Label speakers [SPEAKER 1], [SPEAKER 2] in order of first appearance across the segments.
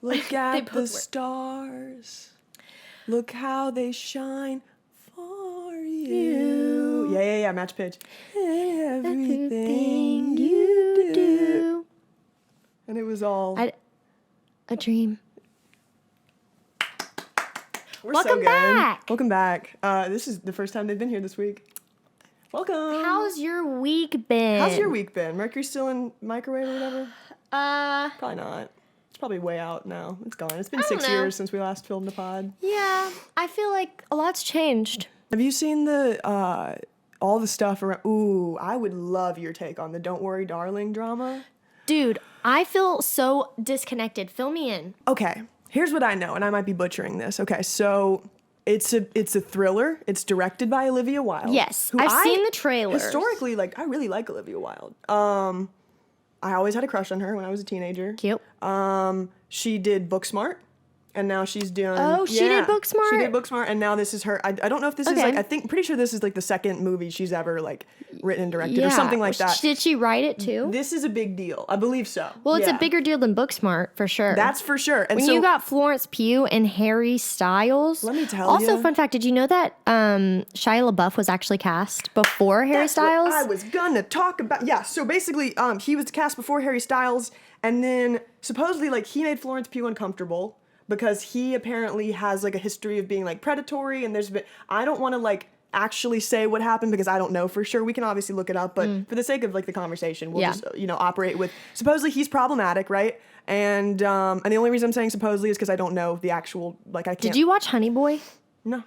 [SPEAKER 1] Look at the stars. Look how they shine for you. Yeah. Match pitch. Everything you do. And it was all
[SPEAKER 2] a dream.
[SPEAKER 1] We're
[SPEAKER 2] Welcome
[SPEAKER 1] so good.
[SPEAKER 2] back.
[SPEAKER 1] Welcome back. This is the first time they've been here this week. Welcome.
[SPEAKER 2] How's your week been?
[SPEAKER 1] How's your week been? Mercury's still in microwave or whatever? Probably not. It's probably way out now. It's gone. It's been 6 years since we last filmed the pod.
[SPEAKER 2] Yeah, I feel like a lot's changed.
[SPEAKER 1] Have you seen the all the stuff around? Ooh, I would love your take on the "Don't Worry, Darling" drama.
[SPEAKER 2] Dude, I feel so disconnected. Fill me in.
[SPEAKER 1] Okay, here's what I know, and I might be butchering this. Okay, so it's a thriller. It's directed by Olivia Wilde.
[SPEAKER 2] Yes, I've seen the trailers.
[SPEAKER 1] Historically, I really like Olivia Wilde. I always had a crush on her when I was a teenager.
[SPEAKER 2] Cute.
[SPEAKER 1] She did Booksmart, and now she's doing.
[SPEAKER 2] Oh, she did Booksmart?
[SPEAKER 1] She did Booksmart, and now this is her. I don't know if this is pretty sure this is like the second movie she's ever written and directed or something like that.
[SPEAKER 2] Did she write it too?
[SPEAKER 1] This is a big deal. I believe so.
[SPEAKER 2] Well, it's a bigger deal than Booksmart for sure.
[SPEAKER 1] That's for sure. And
[SPEAKER 2] when you got Florence Pugh and Harry Styles.
[SPEAKER 1] Let me tell you.
[SPEAKER 2] Also, fun fact, did you know that Shia LaBeouf was actually cast before Harry Styles?
[SPEAKER 1] What I was gonna talk about. Yeah, so basically, he was cast before Harry Styles, and then supposedly he made Florence Pugh uncomfortable because he apparently has a history of being predatory, and there's been, I don't want to actually say what happened because I don't know for sure. We can obviously look it up, but for the sake of the conversation, we'll just operate with supposedly he's problematic, right? And the only reason I'm saying supposedly is because I don't know the actual I can't.
[SPEAKER 2] Did you watch Honey Boy?
[SPEAKER 1] No.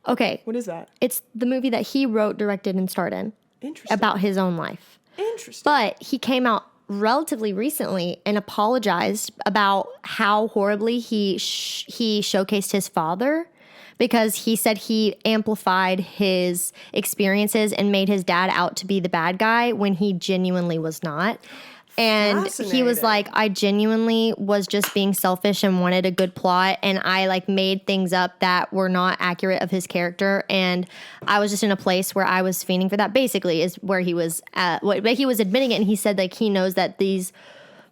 [SPEAKER 2] Okay.
[SPEAKER 1] What is that?
[SPEAKER 2] It's the movie that he wrote, directed, and starred in.
[SPEAKER 1] Interesting.
[SPEAKER 2] About his own life.
[SPEAKER 1] Interesting.
[SPEAKER 2] But he came out relatively recently and apologized about how horribly he showcased his father, because he said he amplified his experiences and made his dad out to be the bad guy when he genuinely was not. And he was like, I genuinely was just being selfish and wanted a good plot, and I made things up that were not accurate of his character, and I was just in a place where I was fiending for that, basically, is where he was at. But he was admitting it, and he said he knows that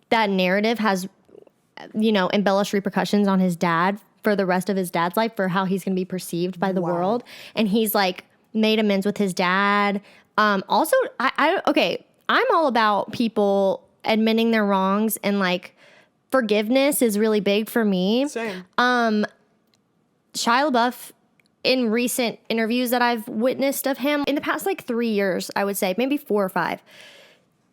[SPEAKER 2] that narrative has, embellished repercussions on his dad for the rest of his dad's life, for how he's going to be perceived by the world. And he's made amends with his dad. Also, I'm all about people admitting their wrongs, and forgiveness is really big for me.
[SPEAKER 1] Same.
[SPEAKER 2] Shia LaBeouf, in recent interviews that I've witnessed of him in the past 3 years, I would say maybe 4 or 5,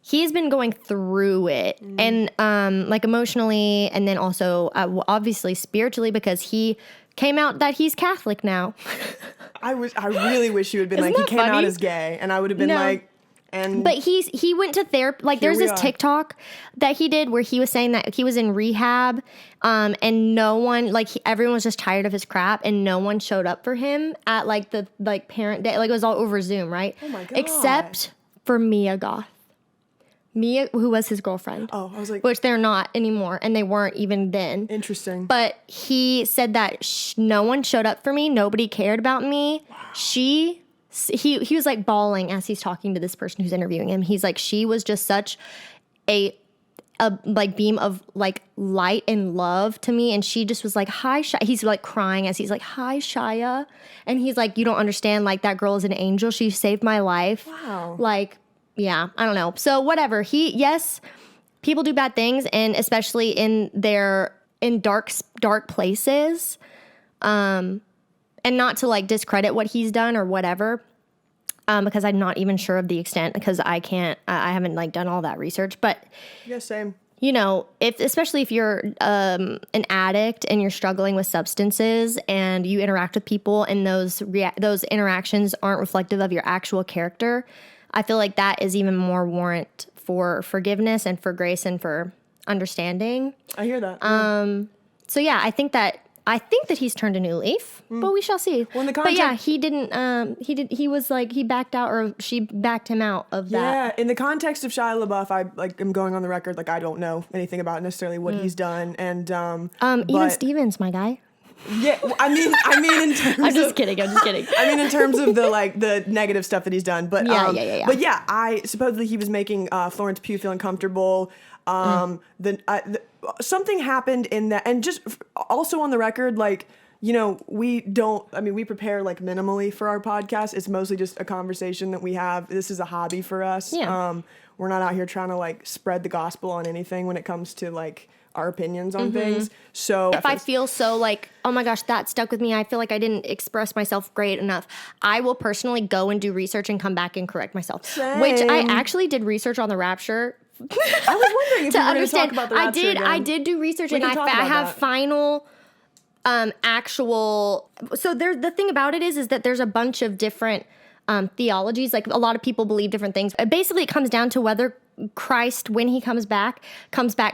[SPEAKER 2] he's been going through it, and emotionally, and then also obviously spiritually, because he came out that he's Catholic now.
[SPEAKER 1] I really wish you had been he came out as gay, and I would have been but
[SPEAKER 2] he went to therapy. There's this TikTok that he did where he was saying that he was in rehab, and no one, everyone was just tired of his crap, and no one showed up for him at the parent day. It was all over Zoom, right?
[SPEAKER 1] Oh my God.
[SPEAKER 2] Except for Mia Goth. Mia, who was his girlfriend.
[SPEAKER 1] Oh, I was
[SPEAKER 2] which they're not anymore, and they weren't even then.
[SPEAKER 1] Interesting.
[SPEAKER 2] But he said that no one showed up for me. Nobody cared about me. Wow. He was bawling as he's talking to this person who's interviewing him. He's she was just such a beam of light and love to me, and she just was hi Shia. He's crying as he's hi Shia, and he's you don't understand, that girl is an angel. She saved my life.
[SPEAKER 1] Wow.
[SPEAKER 2] Yeah, I don't know. So whatever. Yes, people do bad things, and especially in dark places. And not to discredit what he's done or whatever, because I'm not even sure of the extent, because I haven't done all that research. But
[SPEAKER 1] yeah, same.
[SPEAKER 2] Especially if you're an addict and you're struggling with substances, and you interact with people, and those interactions aren't reflective of your actual character, I feel that is even more warrant for forgiveness and for grace and for understanding.
[SPEAKER 1] I hear that.
[SPEAKER 2] So yeah, I think that he's turned a new leaf, but we shall see.
[SPEAKER 1] Well,
[SPEAKER 2] but yeah, he didn't. He was he backed out, or she backed him out of that.
[SPEAKER 1] Yeah, in the context of Shia LaBeouf, I am going on the record I don't know anything about necessarily what he's done, and
[SPEAKER 2] Even Stevens, my guy.
[SPEAKER 1] Yeah, I mean, in terms
[SPEAKER 2] I'm just
[SPEAKER 1] of,
[SPEAKER 2] kidding. I'm just kidding.
[SPEAKER 1] I mean, in terms of the negative stuff that he's done, but
[SPEAKER 2] Yeah.
[SPEAKER 1] But yeah, I supposedly he was making Florence Pugh feel uncomfortable. Something happened in that, and just also on the record, like, you know, we prepare like minimally for our podcast. It's mostly just a conversation that we have. This is a hobby for us.
[SPEAKER 2] Yeah.
[SPEAKER 1] We're not out here trying to like spread the gospel on anything when it comes to like our opinions on things. So
[SPEAKER 2] if I feel so like, oh my gosh, that stuck with me, I feel like I didn't express myself great enough, I will personally go and do research and come back and correct myself.
[SPEAKER 1] Same.
[SPEAKER 2] Which I actually did research on the Rapture.
[SPEAKER 1] I was wondering if you were going to talk about the Rapture again.
[SPEAKER 2] I did do research, and I have final actual. So the thing about it is that there's a bunch of different theologies. Like, a lot of people believe different things. Basically, it comes down to whether Christ, when he comes back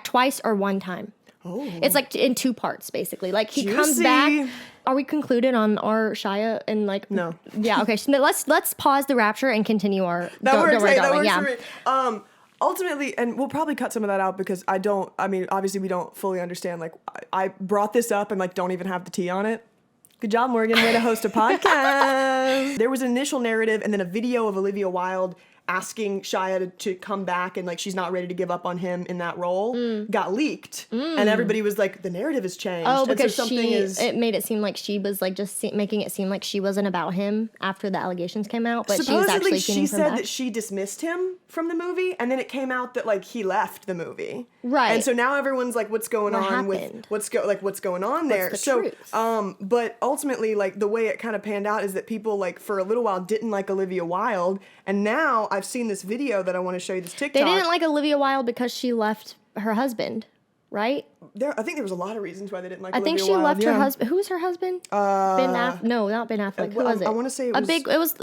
[SPEAKER 2] twice or one time.
[SPEAKER 1] Oh.
[SPEAKER 2] It's like in two parts, basically. Like, he comes
[SPEAKER 1] Juicy.
[SPEAKER 2] back. Are we concluded on our Shia and like?
[SPEAKER 1] No.
[SPEAKER 2] Yeah. Okay. So let's pause the Rapture and continue our.
[SPEAKER 1] That works.
[SPEAKER 2] Worry,
[SPEAKER 1] That
[SPEAKER 2] darling.
[SPEAKER 1] works for me. Ultimately, and we'll probably cut some of that out because obviously we don't fully understand. Like, I brought this up and like don't even have the tea on it. Good job, Morgan. Way to host a podcast. There was an initial narrative and then a video of Olivia Wilde asking Shia to come back, and like she's not ready to give up on him in that role, got leaked, and everybody was like, the narrative has changed.
[SPEAKER 2] Oh,
[SPEAKER 1] And so
[SPEAKER 2] because
[SPEAKER 1] something
[SPEAKER 2] it made it seem like she was like just making it seem like she wasn't about him after the allegations came out, but she was actually
[SPEAKER 1] supposedly she
[SPEAKER 2] feeling
[SPEAKER 1] said that she dismissed him from the movie, and then it came out that like he left the movie.
[SPEAKER 2] Right.
[SPEAKER 1] And so now everyone's like, what's going
[SPEAKER 2] What
[SPEAKER 1] on
[SPEAKER 2] happened?
[SPEAKER 1] with what's going on there?
[SPEAKER 2] What's the truth?
[SPEAKER 1] But ultimately, like the way it kind of panned out is that people like for a little while didn't like Olivia Wilde, and now I've seen this video that I want to show you, this TikTok.
[SPEAKER 2] They didn't like Olivia Wilde because she left her husband, right?
[SPEAKER 1] I think there was a lot of reasons why they didn't like
[SPEAKER 2] I
[SPEAKER 1] Olivia
[SPEAKER 2] think she
[SPEAKER 1] Wilde.
[SPEAKER 2] left her husband. Who was her husband? No, not Ben Affleck. Who was it?
[SPEAKER 1] I want to say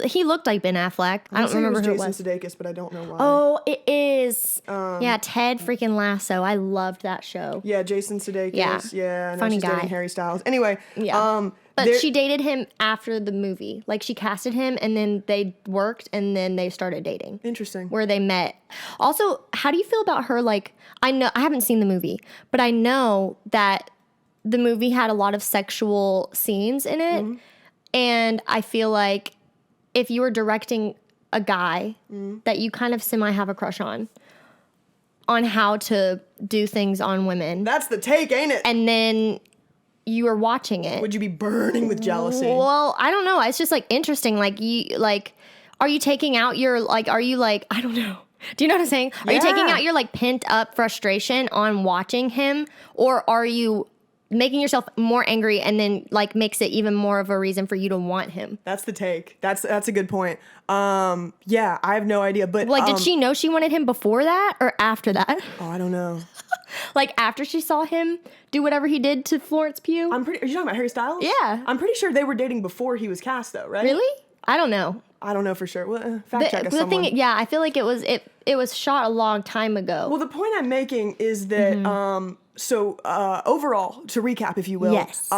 [SPEAKER 2] He looked like Ben Affleck. I don't remember who it was.
[SPEAKER 1] Jason Sudeikis, but I don't know why.
[SPEAKER 2] Oh, it is. Yeah, Ted freaking Lasso. I loved that show.
[SPEAKER 1] Yeah, Jason Sudeikis. Yeah. I know
[SPEAKER 2] Funny
[SPEAKER 1] she's
[SPEAKER 2] guy.
[SPEAKER 1] dating Harry Styles. Anyway.
[SPEAKER 2] Yeah. But she dated him after the movie. Like, she casted him, and then they worked, and then they started dating.
[SPEAKER 1] Interesting.
[SPEAKER 2] Where they met. Also, how do you feel about her? Like, I haven't seen the movie, but I know that the movie had a lot of sexual scenes in it. Mm-hmm. And I feel like if you were directing a guy that you kind of semi have a crush on how to do things on women.
[SPEAKER 1] That's the take, ain't it?
[SPEAKER 2] And then you were watching it.
[SPEAKER 1] Would you be burning with jealousy?
[SPEAKER 2] Well, I don't know. It's just like interesting. Like, are you taking out your, like, are you like, I don't know. Do you know what I'm saying? Are you taking out your like pent up frustration on watching him, or are you making yourself more angry and then like makes it even more of a reason for you to want him?
[SPEAKER 1] That's the take. That's a good point. Yeah, I have no idea, but
[SPEAKER 2] like, did she know she wanted him before that or after that?
[SPEAKER 1] Oh, I don't know.
[SPEAKER 2] Like, after she saw him do whatever he did to Florence Pugh?
[SPEAKER 1] Are you talking about Harry Styles?
[SPEAKER 2] Yeah.
[SPEAKER 1] I'm pretty sure they were dating before he was cast, though, right?
[SPEAKER 2] Really? I don't know.
[SPEAKER 1] I don't know for sure. Well, fact check us someone.
[SPEAKER 2] I feel like it was shot a long time ago.
[SPEAKER 1] Well, the point I'm making is that overall, to recap, if you will,
[SPEAKER 2] yes,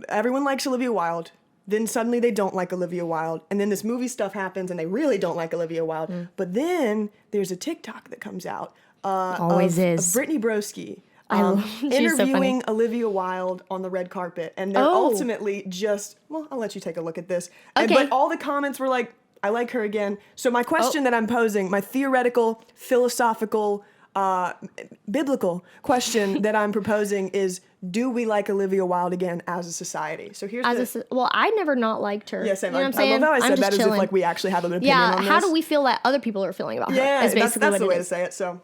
[SPEAKER 1] everyone likes Olivia Wilde. Then suddenly they don't like Olivia Wilde, and then this movie stuff happens, and they really don't like Olivia Wilde. But then there's a TikTok that comes out.
[SPEAKER 2] Always
[SPEAKER 1] of
[SPEAKER 2] is.
[SPEAKER 1] Brittany Broski.
[SPEAKER 2] She's so
[SPEAKER 1] interviewing
[SPEAKER 2] funny.
[SPEAKER 1] Olivia Wilde on the red carpet, and they're ultimately just, well, I'll let you take a look at this.
[SPEAKER 2] Okay.
[SPEAKER 1] But all the comments were like, I like her again. So my question that I'm posing, my theoretical, philosophical, biblical question that I'm proposing is, do we like Olivia Wilde again as a society? So here's
[SPEAKER 2] well, I never not liked her.
[SPEAKER 1] Yeah, same.
[SPEAKER 2] You know what I'm
[SPEAKER 1] I
[SPEAKER 2] saying?
[SPEAKER 1] love how I said
[SPEAKER 2] I'm
[SPEAKER 1] that
[SPEAKER 2] just
[SPEAKER 1] as
[SPEAKER 2] chilling.
[SPEAKER 1] if like we actually have an opinion on this.
[SPEAKER 2] How do we feel that other people are feeling about her?
[SPEAKER 1] Yeah,
[SPEAKER 2] is basically
[SPEAKER 1] that's the
[SPEAKER 2] what
[SPEAKER 1] way
[SPEAKER 2] it
[SPEAKER 1] to
[SPEAKER 2] is.
[SPEAKER 1] say it, so.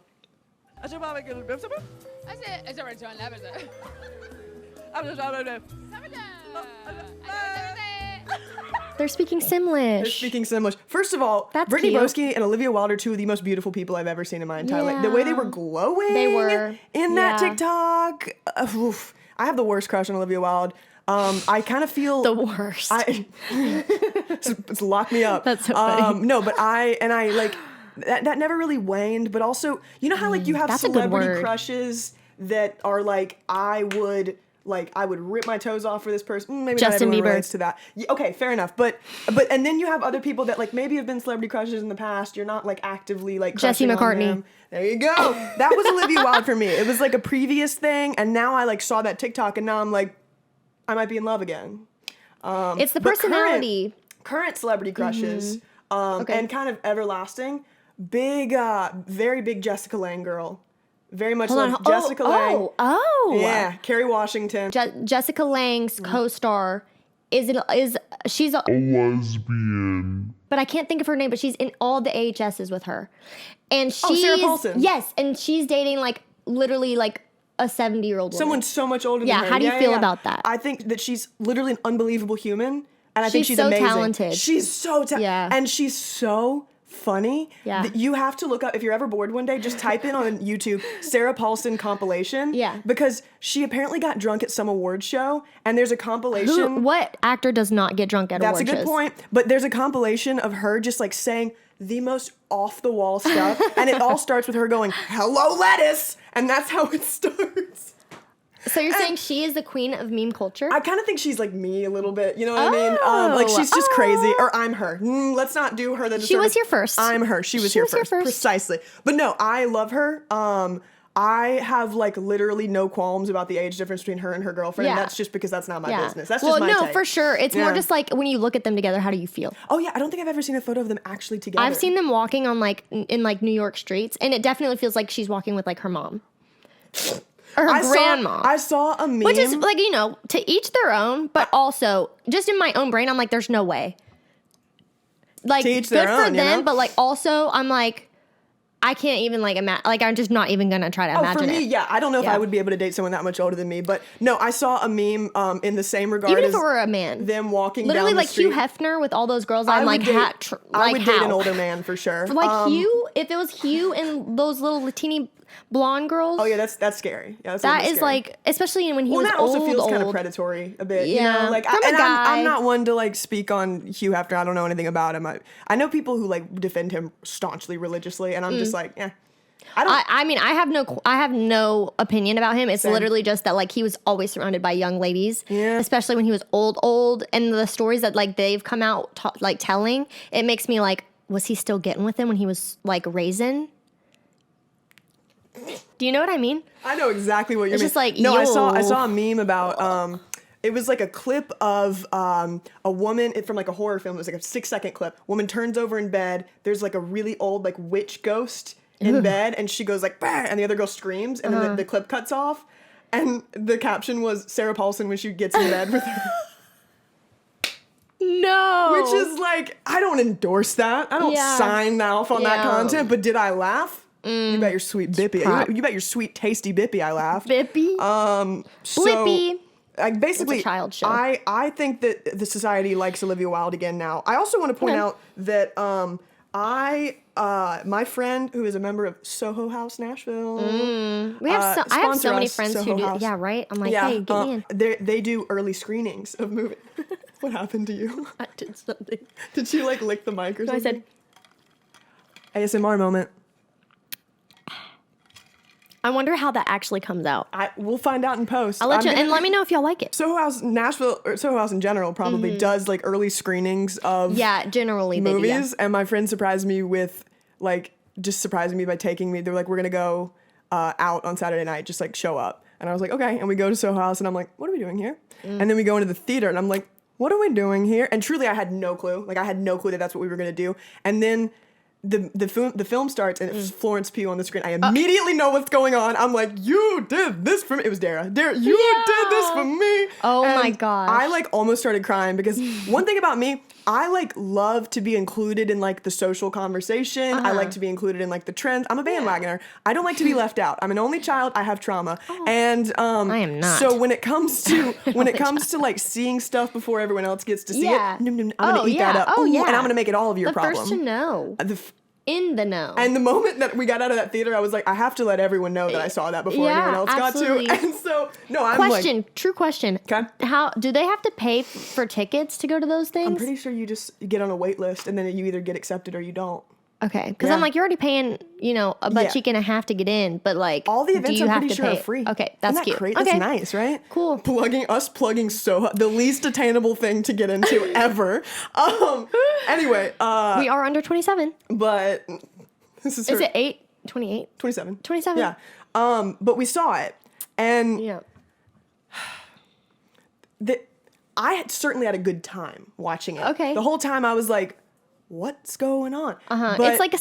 [SPEAKER 2] They're speaking Simlish.
[SPEAKER 1] They're speaking Simlish. First of all,
[SPEAKER 2] That's
[SPEAKER 1] Brittany
[SPEAKER 2] cute.
[SPEAKER 1] Broski and Olivia Wilde are two of the most beautiful people I've ever seen in my entire life. The way they were glowing in that TikTok. Oof. I have the worst crush on Olivia Wilde. I kind of feel...
[SPEAKER 2] The worst.
[SPEAKER 1] It's lock me up.
[SPEAKER 2] That's so funny.
[SPEAKER 1] No, but I like... That never really waned, but also... You know how like you have
[SPEAKER 2] That's a good
[SPEAKER 1] celebrity
[SPEAKER 2] word.
[SPEAKER 1] crushes that are like, I would rip my toes off for this person. Maybe
[SPEAKER 2] Justin
[SPEAKER 1] not everyone
[SPEAKER 2] Bieber.
[SPEAKER 1] relates to that. Yeah, okay, fair enough. But and then you have other people that like maybe have been celebrity crushes in the past. You're not like actively like
[SPEAKER 2] Jesse
[SPEAKER 1] crushing on
[SPEAKER 2] McCartney.
[SPEAKER 1] them. There you go. That was Olivia Wilde for me. It was like a previous thing, and now I like saw that TikTok, and now I'm like, I might be in love again.
[SPEAKER 2] It's the
[SPEAKER 1] But
[SPEAKER 2] personality.
[SPEAKER 1] Current celebrity crushes,
[SPEAKER 2] Okay.
[SPEAKER 1] and kind of everlasting, very big Jessica Lange girl. Very much
[SPEAKER 2] Hold on.
[SPEAKER 1] love Jessica Lange. Yeah, Kerry Washington.
[SPEAKER 2] Jessica Lange's co-star she's a
[SPEAKER 3] lesbian.
[SPEAKER 2] but I can't think of her name, but she's in all the AHSs with her. And she's
[SPEAKER 1] Sarah Paulson.
[SPEAKER 2] Yes, and she's dating like literally like a 70-year-old woman.
[SPEAKER 1] Someone so much older
[SPEAKER 2] Yeah,
[SPEAKER 1] than her.
[SPEAKER 2] how do you feel about that?
[SPEAKER 1] I think that she's literally an unbelievable human, and I think she's
[SPEAKER 2] so
[SPEAKER 1] amazing.
[SPEAKER 2] talented.
[SPEAKER 1] She's so talented.
[SPEAKER 2] Yeah.
[SPEAKER 1] And she's so funny.
[SPEAKER 2] Yeah.
[SPEAKER 1] That you have to look up, if you're ever bored one day, just type in on YouTube Sarah Paulson compilation.
[SPEAKER 2] Yeah.
[SPEAKER 1] Because she apparently got drunk at some award show, and there's a compilation.
[SPEAKER 2] What actor does not get drunk at
[SPEAKER 1] That's
[SPEAKER 2] award
[SPEAKER 1] a good
[SPEAKER 2] shows?
[SPEAKER 1] point. But there's a compilation of her just like saying the most off the wall stuff. And it all starts with her going, "Hello, lettuce." And that's how it starts.
[SPEAKER 2] So you're saying she is the queen of meme culture?
[SPEAKER 1] I kind of think she's like me a little bit. You know what I mean? Like she's just crazy. Or I'm her. Let's not do her.
[SPEAKER 2] She was here first.
[SPEAKER 1] I'm her. She was here first. Precisely. But no, I love her. I have like literally no qualms about the age difference between her and her girlfriend.
[SPEAKER 2] Yeah.
[SPEAKER 1] And that's just because that's not my
[SPEAKER 2] Yeah.
[SPEAKER 1] business. That's
[SPEAKER 2] well,
[SPEAKER 1] just my
[SPEAKER 2] no,
[SPEAKER 1] take.
[SPEAKER 2] for sure. It's more
[SPEAKER 1] Yeah.
[SPEAKER 2] just like when you look at them together, how do you feel?
[SPEAKER 1] Oh yeah, I don't think I've ever seen a photo of them actually together.
[SPEAKER 2] I've seen them walking on like in like New York streets, and it definitely feels like she's walking with like her mom or her grandma.
[SPEAKER 1] I saw a meme.
[SPEAKER 2] Which is like, you know, to each their own, but also just in my own brain, I'm like, there's no way. Like,
[SPEAKER 1] To each
[SPEAKER 2] good
[SPEAKER 1] their
[SPEAKER 2] for
[SPEAKER 1] own, you
[SPEAKER 2] them,
[SPEAKER 1] know?
[SPEAKER 2] but like also, I'm like, I can't even like imagine. Like, I'm just not even gonna try to imagine
[SPEAKER 1] for me,
[SPEAKER 2] it.
[SPEAKER 1] yeah, I don't know if
[SPEAKER 2] Yeah.
[SPEAKER 1] I would be able to date someone that much older than me, but no, I saw a meme in the same regard
[SPEAKER 2] Even
[SPEAKER 1] as
[SPEAKER 2] if it were a man,
[SPEAKER 1] them walking
[SPEAKER 2] literally
[SPEAKER 1] down the
[SPEAKER 2] like
[SPEAKER 1] street.
[SPEAKER 2] Hugh Hefner with all those girls.
[SPEAKER 1] I
[SPEAKER 2] I'm like,
[SPEAKER 1] would date, I would date
[SPEAKER 2] how?
[SPEAKER 1] an older man for sure.
[SPEAKER 2] Like Hugh, if it was Hugh and those little teeny blonde girls.
[SPEAKER 1] Oh yeah, that's scary. Yeah, that's a
[SPEAKER 2] that
[SPEAKER 1] little bit
[SPEAKER 2] is
[SPEAKER 1] scary.
[SPEAKER 2] like, especially when he
[SPEAKER 1] Well,
[SPEAKER 2] was
[SPEAKER 1] that
[SPEAKER 2] old.
[SPEAKER 1] also feels kind of predatory a bit. You
[SPEAKER 2] Yeah.
[SPEAKER 1] know, like
[SPEAKER 2] From a
[SPEAKER 1] and
[SPEAKER 2] guy.
[SPEAKER 1] I'm not one to like speak on Hugh Hefner. I don't know anything about him. I know people who like defend him staunchly religiously, and I'm just like, yeah.
[SPEAKER 2] I mean, I have no opinion about him. It's literally just that like he was always surrounded by young ladies, especially when he was old, and the stories that like they've come out like telling, it makes me like, was he still getting with them when he was like raisin? Do you know what I mean?
[SPEAKER 1] I know exactly what you
[SPEAKER 2] It's
[SPEAKER 1] mean.
[SPEAKER 2] just like,
[SPEAKER 1] no, I saw
[SPEAKER 2] yo.
[SPEAKER 1] a meme about it was like a clip of a woman from like a horror film. It was like a 6-second clip. Woman turns over in bed. There's like a really old like witch ghost in bed, and she goes like, "Bah!" And the other girl screams, and then the clip cuts off, and the caption was Sarah Paulson when she gets in bed with her.
[SPEAKER 2] No.
[SPEAKER 1] Which is like, I don't endorse that. I don't sign off on that
[SPEAKER 2] Yeah.
[SPEAKER 1] content, but did I laugh? You bet your sweet bippy. You bet your sweet tasty bippy I laughed.
[SPEAKER 2] Bippy.
[SPEAKER 1] So,
[SPEAKER 2] Blippy.
[SPEAKER 1] like basically,
[SPEAKER 2] It's a child show.
[SPEAKER 1] I think that the society likes Olivia Wilde again now. I also want to point out that my friend who is a member of Soho House Nashville.
[SPEAKER 2] We have I have so
[SPEAKER 1] sponsor
[SPEAKER 2] many
[SPEAKER 1] us,
[SPEAKER 2] friends
[SPEAKER 1] Soho
[SPEAKER 2] who do.
[SPEAKER 1] House.
[SPEAKER 2] Yeah, right. I'm like, hey, get me in.
[SPEAKER 1] They do early screenings of movies. What happened to you?
[SPEAKER 2] I did something.
[SPEAKER 1] Did she like lick the mic or
[SPEAKER 2] So I
[SPEAKER 1] something?
[SPEAKER 2] said,
[SPEAKER 1] ASMR moment.
[SPEAKER 2] I wonder how that actually comes out.
[SPEAKER 1] We'll find out in post.
[SPEAKER 2] I'll let you and let me know if y'all like it.
[SPEAKER 1] Soho House Nashville, or Soho House in general, probably does like early screenings of
[SPEAKER 2] Yeah, generally they do, yeah.
[SPEAKER 1] movies. And my friend surprised me with like just surprising me by taking me. They were like, "We're gonna go out on Saturday night, just like show up." And I was like, "Okay." And we go to Soho House, and I'm like, "What are we doing here?" And then we go into the theater, and I'm like, "What are we doing here?" And truly, I had no clue. Like I had no clue that that's what we were gonna do. And then the film starts and it's Florence Pugh on the screen. I immediately know what's going on. I'm like, you did this for me. It was Dara. You did this for me.
[SPEAKER 2] Oh
[SPEAKER 1] And
[SPEAKER 2] my gosh.
[SPEAKER 1] I like almost started crying because one thing about me, I like love to be included in like the social conversation. I like to be included in like the trends. I'm a bandwagoner. I don't like to be left out. I'm an only child. I have trauma. And
[SPEAKER 2] I am not.
[SPEAKER 1] So when it comes to like seeing stuff before everyone else gets to see
[SPEAKER 2] Yeah.
[SPEAKER 1] it, I'm gonna eat that up.
[SPEAKER 2] Oh,
[SPEAKER 1] Ooh,
[SPEAKER 2] yeah.
[SPEAKER 1] And I'm gonna make it all of your
[SPEAKER 2] The
[SPEAKER 1] problem.
[SPEAKER 2] first to know. In the know.
[SPEAKER 1] And the moment that we got out of that theater, I was like, I have to let everyone know that I saw that before
[SPEAKER 2] Yeah,
[SPEAKER 1] anyone else
[SPEAKER 2] absolutely.
[SPEAKER 1] got to. And so, no, I'm
[SPEAKER 2] Question, true question.
[SPEAKER 1] 'Kay.
[SPEAKER 2] How do they have to pay for tickets to go to those things?
[SPEAKER 1] I'm pretty sure you just get on a wait list and then you either get accepted or you don't.
[SPEAKER 2] Okay, because
[SPEAKER 1] Yeah.
[SPEAKER 2] I'm like, you're already paying, a butt cheek and a half to get in, but like,
[SPEAKER 1] All the events
[SPEAKER 2] do you
[SPEAKER 1] I'm
[SPEAKER 2] have
[SPEAKER 1] pretty
[SPEAKER 2] to
[SPEAKER 1] sure
[SPEAKER 2] pay?
[SPEAKER 1] are free.
[SPEAKER 2] Okay, that's
[SPEAKER 1] Isn't that
[SPEAKER 2] cute.
[SPEAKER 1] great?
[SPEAKER 2] Okay.
[SPEAKER 1] That's nice, right?
[SPEAKER 2] Cool.
[SPEAKER 1] Plugging so the least attainable thing to get into ever. Anyway,
[SPEAKER 2] We are under 27.
[SPEAKER 1] but this is
[SPEAKER 2] Is it 8? 28?
[SPEAKER 1] 27.
[SPEAKER 2] 27.
[SPEAKER 1] Yeah. But we saw it, and
[SPEAKER 2] Yeah.
[SPEAKER 1] I certainly had a good time watching it.
[SPEAKER 2] Okay.
[SPEAKER 1] The whole time I was like, what's going on?
[SPEAKER 2] But it's like a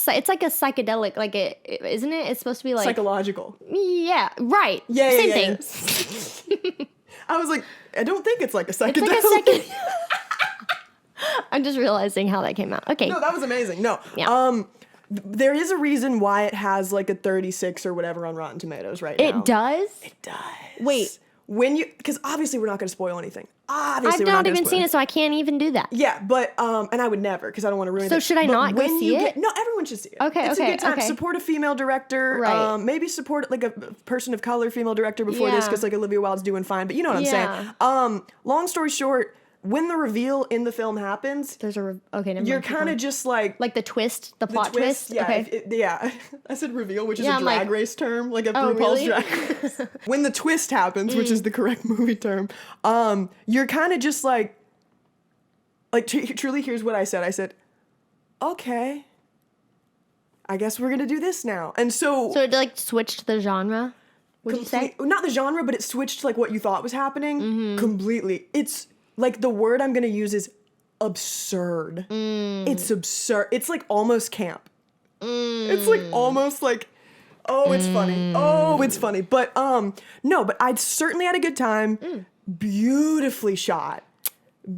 [SPEAKER 2] psychedelic, like isn't it? It's supposed to be like
[SPEAKER 1] psychological.
[SPEAKER 2] Yeah, right.
[SPEAKER 1] Yeah,
[SPEAKER 2] Same thing.
[SPEAKER 1] I was like, I don't think it's like a psychedelic.
[SPEAKER 2] It's like a second. I'm just realizing how that came out. Okay.
[SPEAKER 1] No, that was amazing. No.
[SPEAKER 2] Yeah.
[SPEAKER 1] There is a reason why it has like a 36 or whatever on Rotten Tomatoes right now.
[SPEAKER 2] It does?
[SPEAKER 1] It does.
[SPEAKER 2] Wait.
[SPEAKER 1] Because obviously we're not going to spoil anything.
[SPEAKER 2] I've not even seen it, so I can't even do that.
[SPEAKER 1] Yeah, but, and I would never, because I don't want to ruin it.
[SPEAKER 2] So should I not go see it?
[SPEAKER 1] No, everyone should see it.
[SPEAKER 2] Okay,
[SPEAKER 1] it's a good time. Support a female director.
[SPEAKER 2] Right.
[SPEAKER 1] Maybe support like a person of color female director before this, because like Olivia Wilde's doing fine, but you know what I'm saying. Long story short, when the reveal in the film happens,
[SPEAKER 2] okay, never mind.
[SPEAKER 1] You're kind of just like
[SPEAKER 2] the twist, the plot twist.
[SPEAKER 1] Yeah,
[SPEAKER 2] Okay.
[SPEAKER 1] I said reveal, which is a drag race term, like a RuPaul's
[SPEAKER 2] really?
[SPEAKER 1] Drag Race. When the twist happens, which is the correct movie term, you're kind of just like truly. Here's what I said. I said, okay, I guess we're gonna do this now. And so
[SPEAKER 2] it like switched the genre. Would you say?
[SPEAKER 1] Not the genre, but it switched to like what you thought was happening completely. It's like the word I'm gonna use is absurd. It's absurd. It's like almost camp. It's like almost like, oh, it's funny. Oh, it's funny. But no, but I certainly had a good time. Beautifully shot.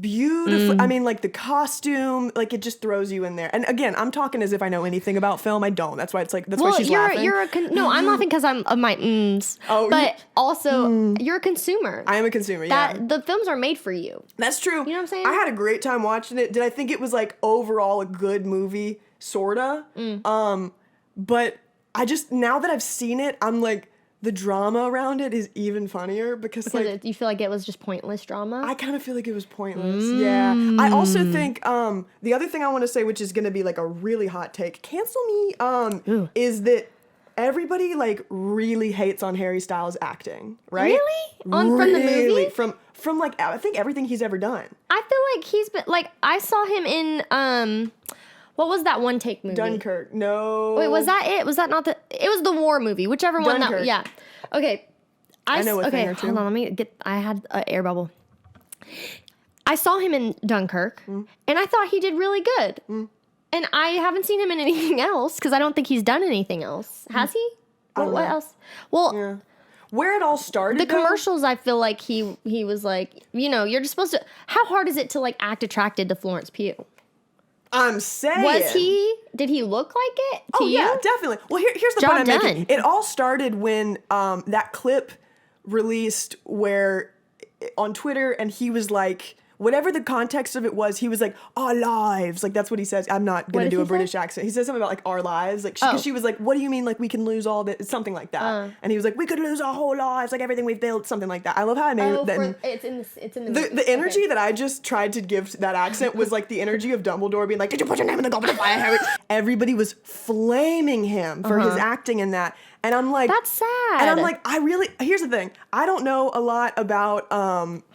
[SPEAKER 1] Beautifully. I mean, like the costume, like it just throws you in there. And again, I'm talking as if I know anything about film. I don't. That's why it's like why she's laughing.
[SPEAKER 2] No, I'm laughing because I'm of my
[SPEAKER 1] Oh,
[SPEAKER 2] but also you're a consumer.
[SPEAKER 1] I am a consumer. Yeah,
[SPEAKER 2] the films are made for you.
[SPEAKER 1] that's true.
[SPEAKER 2] You know what I'm saying?
[SPEAKER 1] I had a great time watching it. Did I think it was like overall a good movie? Sorta. But I just, now that I've seen it, I'm like, the drama around it is even funnier because like
[SPEAKER 2] you feel like it was just pointless drama.
[SPEAKER 1] I kind of feel like it was pointless. Yeah. I also think the other thing I want to say, which is going to be like a really hot take, cancel me, is that everybody like really hates on Harry Styles' acting, right?
[SPEAKER 2] Really? From the movie?
[SPEAKER 1] From like I think everything he's ever done.
[SPEAKER 2] I feel like he's been like, I saw him in what was that one take movie?
[SPEAKER 1] Dunkirk. No.
[SPEAKER 2] Wait, was that it? Was that not it was the war movie, whichever one
[SPEAKER 1] Dunkirk.
[SPEAKER 2] Yeah. Okay.
[SPEAKER 1] I know a thing or two.
[SPEAKER 2] Hold on, let me get, I had an air bubble. I saw him in Dunkirk, and I thought he did really good. And I haven't seen him in anything else, because I don't think he's done anything else. Has he? What else? Well,
[SPEAKER 1] Yeah. Where it all started,
[SPEAKER 2] the commercials, I feel like he was like, you're just supposed to, how hard is it to like act attracted to Florence Pugh?
[SPEAKER 1] I'm saying.
[SPEAKER 2] Did he look like it to you?
[SPEAKER 1] Yeah, definitely. Well, here's the
[SPEAKER 2] Job
[SPEAKER 1] point I'm making.
[SPEAKER 2] done.
[SPEAKER 1] It all started when that clip released where on Twitter, and he was like, whatever the context of it was, he was like, our lives. Like, that's what he says. I'm not going to do a British accent. He says something about, like, our lives. Like, she was like, what do you mean, like, we can lose all this? Something like that. And he was like, we could lose our whole lives, like, everything we've built. Something like that. I love how I made it.
[SPEAKER 2] It's in the movie.
[SPEAKER 1] The energy that I just tried to give to that accent was like the energy of Dumbledore being like, did you put your name in the goblet of fire, Harry? Everybody was flaming him for his acting in that. And I'm like,
[SPEAKER 2] that's sad.
[SPEAKER 1] And I'm like, here's the thing. I don't know a lot about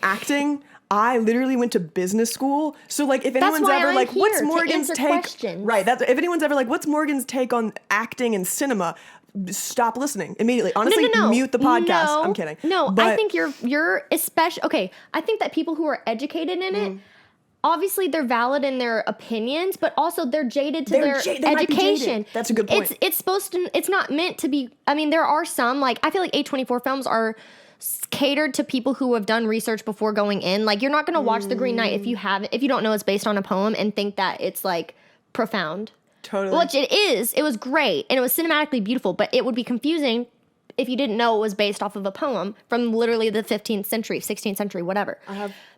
[SPEAKER 1] acting. I literally went to business school. So like if anyone's ever like, what's Morgan's take?
[SPEAKER 2] Questions.
[SPEAKER 1] Right. If anyone's ever like, what's Morgan's take on acting and cinema? Stop listening immediately. Honestly,
[SPEAKER 2] no.
[SPEAKER 1] mute the podcast.
[SPEAKER 2] No,
[SPEAKER 1] I'm kidding.
[SPEAKER 2] No,
[SPEAKER 1] but
[SPEAKER 2] I think you're especially, okay, I think that people who are educated in it, obviously they're valid in their opinions, but also they're jaded to their education.
[SPEAKER 1] That's a good point.
[SPEAKER 2] It's not meant to be, I mean, there are some, like, I feel like A24 films are catered to people who have done research before going in. Like, you're not going to watch The Green Knight if you don't know it's based on a poem and think that it's like profound.
[SPEAKER 1] Totally.
[SPEAKER 2] Which it is. It was great and it was cinematically beautiful, but it would be confusing if you didn't know it was based off of a poem from literally the 15th century, 16th century, whatever.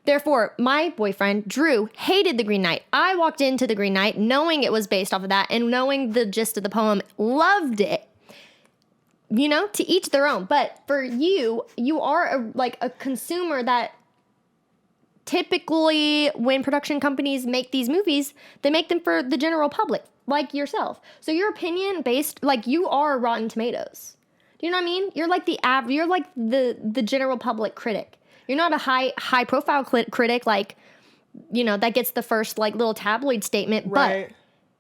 [SPEAKER 2] Therefore, my boyfriend, Drew, hated The Green Knight. I walked into The Green Knight knowing it was based off of that and knowing the gist of the poem, loved it. To each their own. But for you are a consumer that typically when production companies make these movies, they make them for the general public, like yourself. So your opinion based, like, you are Rotten Tomatoes. Do you know what I mean? You're like you're like the general public critic. You're not a high profile critic like, that gets the first like little tabloid statement.
[SPEAKER 1] Right.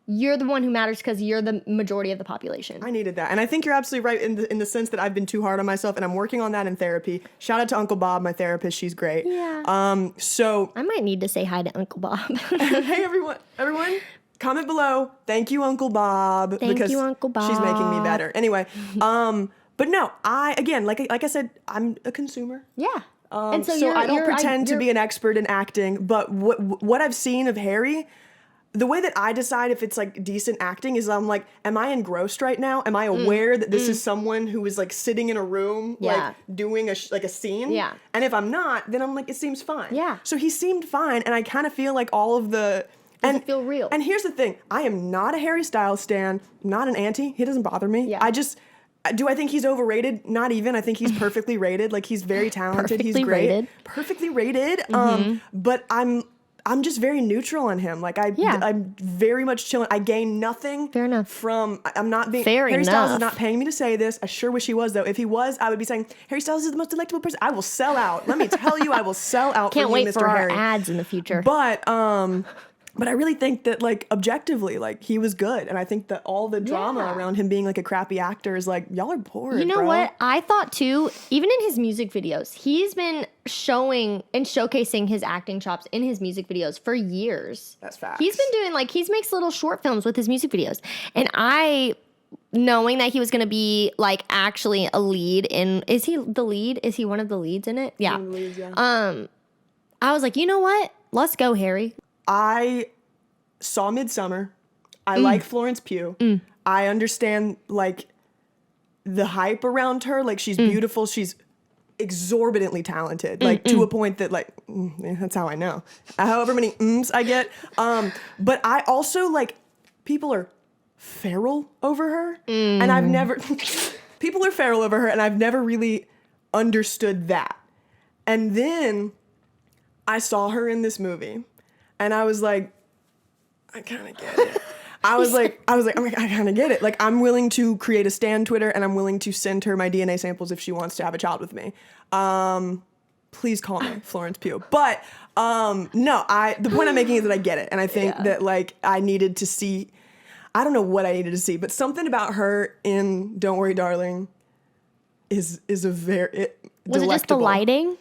[SPEAKER 2] you're the one who matters because you're the majority of the population.
[SPEAKER 1] I needed that. And I think you're absolutely right in the sense that I've been too hard on myself, and I'm working on that in therapy. Shout out to Uncle Bob, my therapist. She's great.
[SPEAKER 2] Yeah.
[SPEAKER 1] So
[SPEAKER 2] I might need to say hi to Uncle Bob.
[SPEAKER 1] hey, everyone, comment below. Thank you, Uncle Bob.
[SPEAKER 2] Thank you, Uncle Bob.
[SPEAKER 1] She's making me better. Anyway, but no, again, like I said, I'm a consumer.
[SPEAKER 2] Yeah.
[SPEAKER 1] And so I don't pretend to be an expert in acting, but what I've seen of Harry, the way that I decide if it's like decent acting is I'm like, am I engrossed right now? Am I aware that this is someone who is like sitting in a room, like doing a scene?
[SPEAKER 2] Yeah.
[SPEAKER 1] And if I'm not, then I'm like, it seems fine.
[SPEAKER 2] Yeah.
[SPEAKER 1] So he seemed fine, and I kind of feel like all of the...
[SPEAKER 2] Doesn't feel real.
[SPEAKER 1] And here's the thing. I am not a Harry Styles stan, not an anti. He doesn't bother me.
[SPEAKER 2] Yeah.
[SPEAKER 1] Do I think he's overrated? Not even. I think he's perfectly rated. Like, he's very talented. He's great.
[SPEAKER 2] Rated.
[SPEAKER 1] Perfectly rated. But I'm just very neutral on him. Like, I'm very much chilling. I gain nothing.
[SPEAKER 2] Fair enough.
[SPEAKER 1] From, I'm not being...
[SPEAKER 2] Fair
[SPEAKER 1] Harry Styles is
[SPEAKER 2] enough.
[SPEAKER 1] not paying me to say this. I sure wish he was, though. If he was, I would be saying, Harry Styles is the most delectable person. I will sell out. Let me tell you, I will sell out
[SPEAKER 2] Can't
[SPEAKER 1] for you,
[SPEAKER 2] wait
[SPEAKER 1] Mr.
[SPEAKER 2] for
[SPEAKER 1] Harry.
[SPEAKER 2] our ads in the future.
[SPEAKER 1] But I really think that, like, objectively, like, he was good. And I think that all the drama around him being, like, a crappy actor is, like, y'all are bored,
[SPEAKER 2] You know
[SPEAKER 1] bro.
[SPEAKER 2] what? I thought, too, even in his music videos, he's been showing and showcasing his acting chops in his music videos for years.
[SPEAKER 1] That's facts.
[SPEAKER 2] He's been doing, like, he makes little short films with his music videos. And knowing that he was going to be, like, actually a lead in... Is he the lead? Is he one of the leads in it? Yeah. I was like, you know what? Let's go, Harry.
[SPEAKER 1] I saw Midsummer. I like Florence Pugh. I understand, like, the hype around her. Like, she's beautiful. She's exorbitantly talented. Like, to a point that, like, that's how I know. However many I get. But I also, like, people are feral over her. And I've never... people are feral over her, and I've never really understood that. And then I saw her in this movie. And I was like, I kind of get it. I was like, I kind of get it. Like, I'm willing to create a stan Twitter, and I'm willing to send her my DNA samples if she wants to have a child with me. Please call me Florence Pugh. But no, the point I'm making is that I get it, and I think that, like, I needed to see. I don't know what I needed to see, but something about her in Don't Worry, Darling is a very
[SPEAKER 2] Was it just the lighting?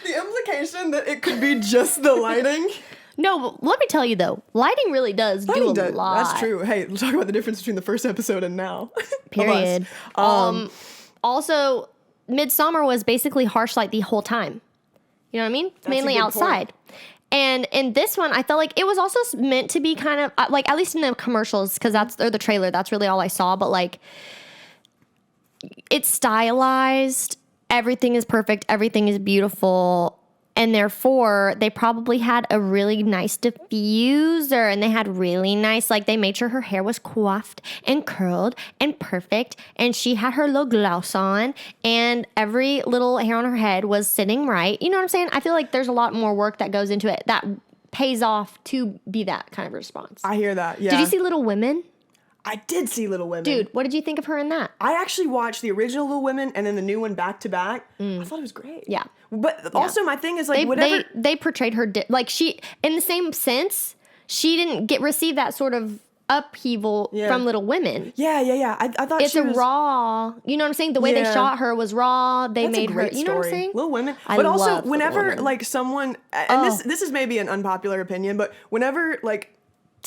[SPEAKER 1] The implication that it could be just the lighting.
[SPEAKER 2] No, but let me tell you though, lighting really does do a lot.
[SPEAKER 1] That's true. Hey, we'll talk about the difference between the first episode and now.
[SPEAKER 2] Period. Also, Midsummer was basically harsh light the whole time. You know what I mean? Mainly outside. Point. And in this one, I felt like it was also meant to be kind of like, at least in the commercials, because or the trailer, that's really all I saw. But like, it's stylized. Everything is perfect. Everything is beautiful. And therefore, they probably had a really nice diffuser, and they had really nice, like, they made sure her hair was coiffed and curled and perfect, and she had her little gloss on, and every little hair on her head was sitting right. You know what I'm saying? I feel like there's a lot more work that goes into it that pays off to be that kind of response.
[SPEAKER 1] I hear that, yeah.
[SPEAKER 2] Did you see Little Women?
[SPEAKER 1] I did see Little Women.
[SPEAKER 2] Dude, what did you think of her in that?
[SPEAKER 1] I actually watched the original Little Women and then the new one back to back. I thought it was great.
[SPEAKER 2] Yeah.
[SPEAKER 1] But also my thing is, like,
[SPEAKER 2] they portrayed her like she, in the same sense, she didn't receive that sort of upheaval from Little Women.
[SPEAKER 1] Yeah. I thought
[SPEAKER 2] it's raw. You know what I'm saying? The way they shot her was raw. They made her. You know what I'm saying?
[SPEAKER 1] Little Women.
[SPEAKER 2] I
[SPEAKER 1] but also,
[SPEAKER 2] love
[SPEAKER 1] whenever like someone, and this is maybe an unpopular opinion, but whenever like.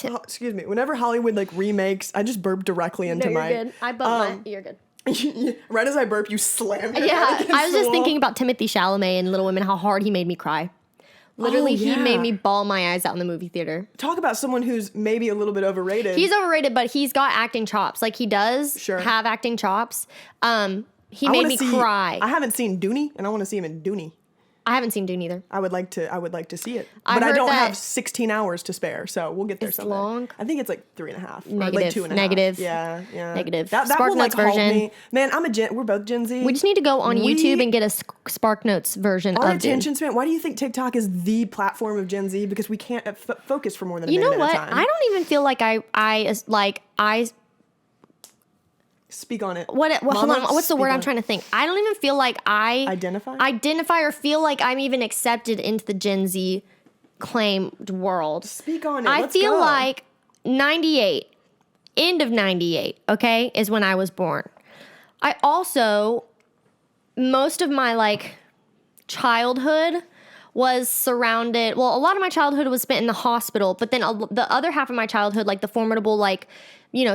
[SPEAKER 1] Excuse me. Whenever Hollywood like remakes, I just burp directly into
[SPEAKER 2] you're good. I bumped You're good.
[SPEAKER 1] Right as I burp, you slam.
[SPEAKER 2] Yeah, I was just thinking about Timothy Chalamet in Little Women, how hard he made me cry. Literally, he made me bawl my eyes out in the movie theater.
[SPEAKER 1] Talk about someone who's maybe a little bit overrated.
[SPEAKER 2] He's overrated, but he's got acting chops. Like, he does have acting chops. He made me cry.
[SPEAKER 1] I haven't seen Dooney, and I want to see him in Dooney.
[SPEAKER 2] I haven't seen Dune either.
[SPEAKER 1] I would like to see it. But I don't have 16 hours to spare, so we'll get there someday. It's long? I think it's like 3.5.
[SPEAKER 2] Negative.
[SPEAKER 1] Or like 2.5.
[SPEAKER 2] Negative.
[SPEAKER 1] Yeah.
[SPEAKER 2] Negative.
[SPEAKER 1] That will like version. Me. Man, we're both Gen Z.
[SPEAKER 2] We just need to go on YouTube and get a Spark Notes version
[SPEAKER 1] our
[SPEAKER 2] of
[SPEAKER 1] attention span. Why do you think TikTok is the platform of Gen Z? Because we can't focus for more than a minute at a time. You know what?
[SPEAKER 2] I don't even feel like I
[SPEAKER 1] speak on it.
[SPEAKER 2] Hold on. What's the word I'm trying to think? I don't even feel like I
[SPEAKER 1] identify
[SPEAKER 2] or feel like I'm even accepted into the Gen Z claimed world.
[SPEAKER 1] Speak on it.
[SPEAKER 2] I
[SPEAKER 1] Let's
[SPEAKER 2] feel
[SPEAKER 1] go.
[SPEAKER 2] like 98, end of 98, okay, is when I was born. I also, most of my like childhood was surrounded, well, a lot of my childhood was spent in the hospital, but then the other half of my childhood, like the formidable, like,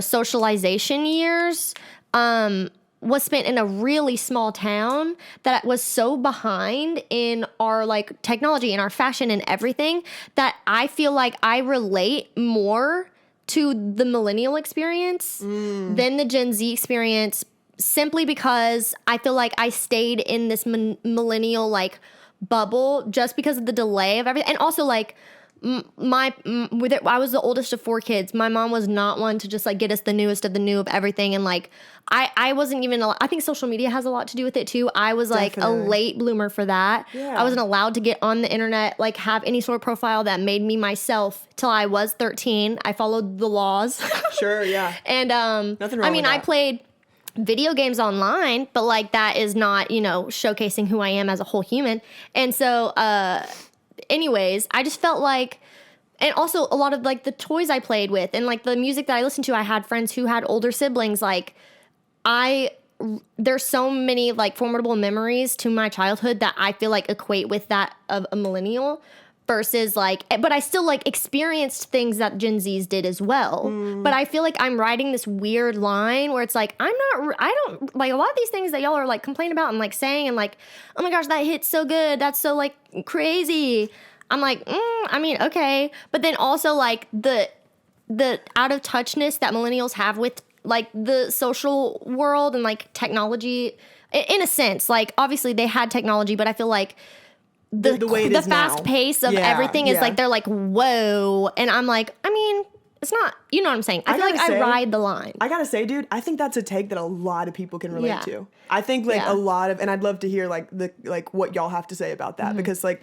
[SPEAKER 2] socialization years, was spent in a really small town that was so behind in our like technology and our fashion and everything that I feel like I relate more to the millennial experience than the Gen Z experience, simply because I feel like I stayed in this millennial like bubble just because of the delay of everything. And also like I was the oldest of 4 kids. My mom was not one to just like get us the newest of the new of everything. And like, I wasn't even, I think social media has a lot to do with it too. I was like
[SPEAKER 1] Definitely.
[SPEAKER 2] a late bloomer for that.
[SPEAKER 1] Yeah.
[SPEAKER 2] I wasn't allowed to get on the internet, like have any sort of profile that made me myself till I was 13. I followed the laws.
[SPEAKER 1] Sure, yeah.
[SPEAKER 2] And
[SPEAKER 1] Nothing wrong
[SPEAKER 2] I mean,
[SPEAKER 1] with
[SPEAKER 2] I
[SPEAKER 1] that.
[SPEAKER 2] played video games online, but like that is not, showcasing who I am as a whole human. And so anyways, I just felt like, and also a lot of like the toys I played with and like the music that I listened to, I had friends who had older siblings. Like there's so many like formidable memories to my childhood that I feel like equate with that of a millennial versus like, but I still like experienced things that Gen Zs did as well. But I feel like I'm riding this weird line where it's like, I don't like a lot of these things that y'all are like complaining about and like saying and like, oh my gosh, that hits so good. That's so like crazy. I'm like, I mean, okay. But then also like the out of touchness that millennials have with like the social world and like technology in a sense, like obviously they had technology, but I feel like the
[SPEAKER 1] way it is
[SPEAKER 2] fast
[SPEAKER 1] now.
[SPEAKER 2] pace of
[SPEAKER 1] Yeah,
[SPEAKER 2] everything is
[SPEAKER 1] yeah.
[SPEAKER 2] like, they're like, whoa. And I'm like, I mean, it's not, you know what I'm saying? I feel like
[SPEAKER 1] gotta
[SPEAKER 2] I
[SPEAKER 1] say-
[SPEAKER 2] ride the line.
[SPEAKER 1] I gotta say, dude, I think that's a take that a lot of people can relate
[SPEAKER 2] Yeah.
[SPEAKER 1] to. I think like
[SPEAKER 2] Yeah.
[SPEAKER 1] a lot of, and I'd love to hear like what y'all have to say about that, because like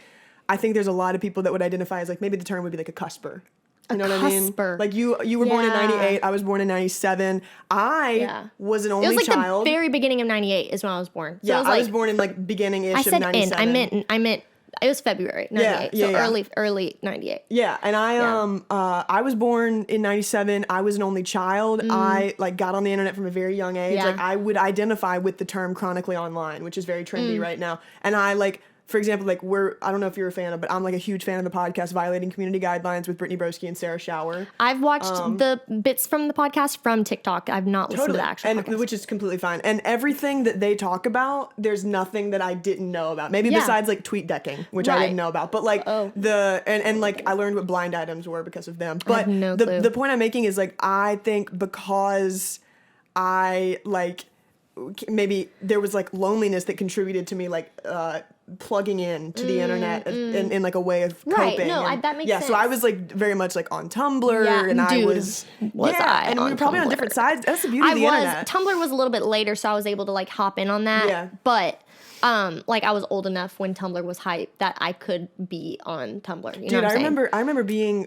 [SPEAKER 1] I think there's a lot of people that would identify as like, maybe the term would be like a cusper. You know what I mean?
[SPEAKER 2] cusper.
[SPEAKER 1] Like you were born in
[SPEAKER 2] Yeah.
[SPEAKER 1] 98. I was born in 97. I was an
[SPEAKER 2] It
[SPEAKER 1] only
[SPEAKER 2] was like
[SPEAKER 1] child.
[SPEAKER 2] the very beginning of 98 is when I was born. So
[SPEAKER 1] yeah,
[SPEAKER 2] it was
[SPEAKER 1] I
[SPEAKER 2] like,
[SPEAKER 1] was born in like beginning-ish
[SPEAKER 2] I
[SPEAKER 1] of
[SPEAKER 2] said
[SPEAKER 1] 97.
[SPEAKER 2] I meant, it was February 98.
[SPEAKER 1] Yeah,
[SPEAKER 2] so
[SPEAKER 1] yeah.
[SPEAKER 2] early 98.
[SPEAKER 1] Yeah, and I was born in 97. I was an only child. I like got on the internet from a very young age.
[SPEAKER 2] Yeah.
[SPEAKER 1] Like I would identify with the term chronically online, which is very trendy right now. And I like, for example, like I don't know if you're a fan of, but I'm like a huge fan of the podcast Violating Community Guidelines with Brittany Broski and Sarah Shower.
[SPEAKER 2] I've watched the bits from the podcast from TikTok. I've not listened to the actual
[SPEAKER 1] and
[SPEAKER 2] podcast.
[SPEAKER 1] which is completely fine. And everything that they talk about, there's nothing that I didn't know about. Maybe
[SPEAKER 2] Yeah.
[SPEAKER 1] besides like tweet decking, which I
[SPEAKER 2] Right.
[SPEAKER 1] didn't know about. But like
[SPEAKER 2] Oh.
[SPEAKER 1] and like I learned what blind items were because of them. But
[SPEAKER 2] have no clue.
[SPEAKER 1] the point I'm making is like I think because I like maybe there was like loneliness that contributed to me like plugging in to the internet in like a way of
[SPEAKER 2] Right,
[SPEAKER 1] coping.
[SPEAKER 2] no,
[SPEAKER 1] and,
[SPEAKER 2] that makes
[SPEAKER 1] yeah, so I
[SPEAKER 2] sense.
[SPEAKER 1] was like very much like on Tumblr
[SPEAKER 2] Yeah,
[SPEAKER 1] and I
[SPEAKER 2] dude,
[SPEAKER 1] was
[SPEAKER 2] was
[SPEAKER 1] yeah,
[SPEAKER 2] I
[SPEAKER 1] and we
[SPEAKER 2] on
[SPEAKER 1] were probably on
[SPEAKER 2] Tumblr.
[SPEAKER 1] different sides. That's the beauty
[SPEAKER 2] I
[SPEAKER 1] of the
[SPEAKER 2] was
[SPEAKER 1] internet.
[SPEAKER 2] Tumblr was a little bit later, so I was able to like hop in on that.
[SPEAKER 1] Yeah.
[SPEAKER 2] But like I was old enough when Tumblr was hype that I could be on Tumblr. You know
[SPEAKER 1] Dude,
[SPEAKER 2] what I'm saying?
[SPEAKER 1] I remember being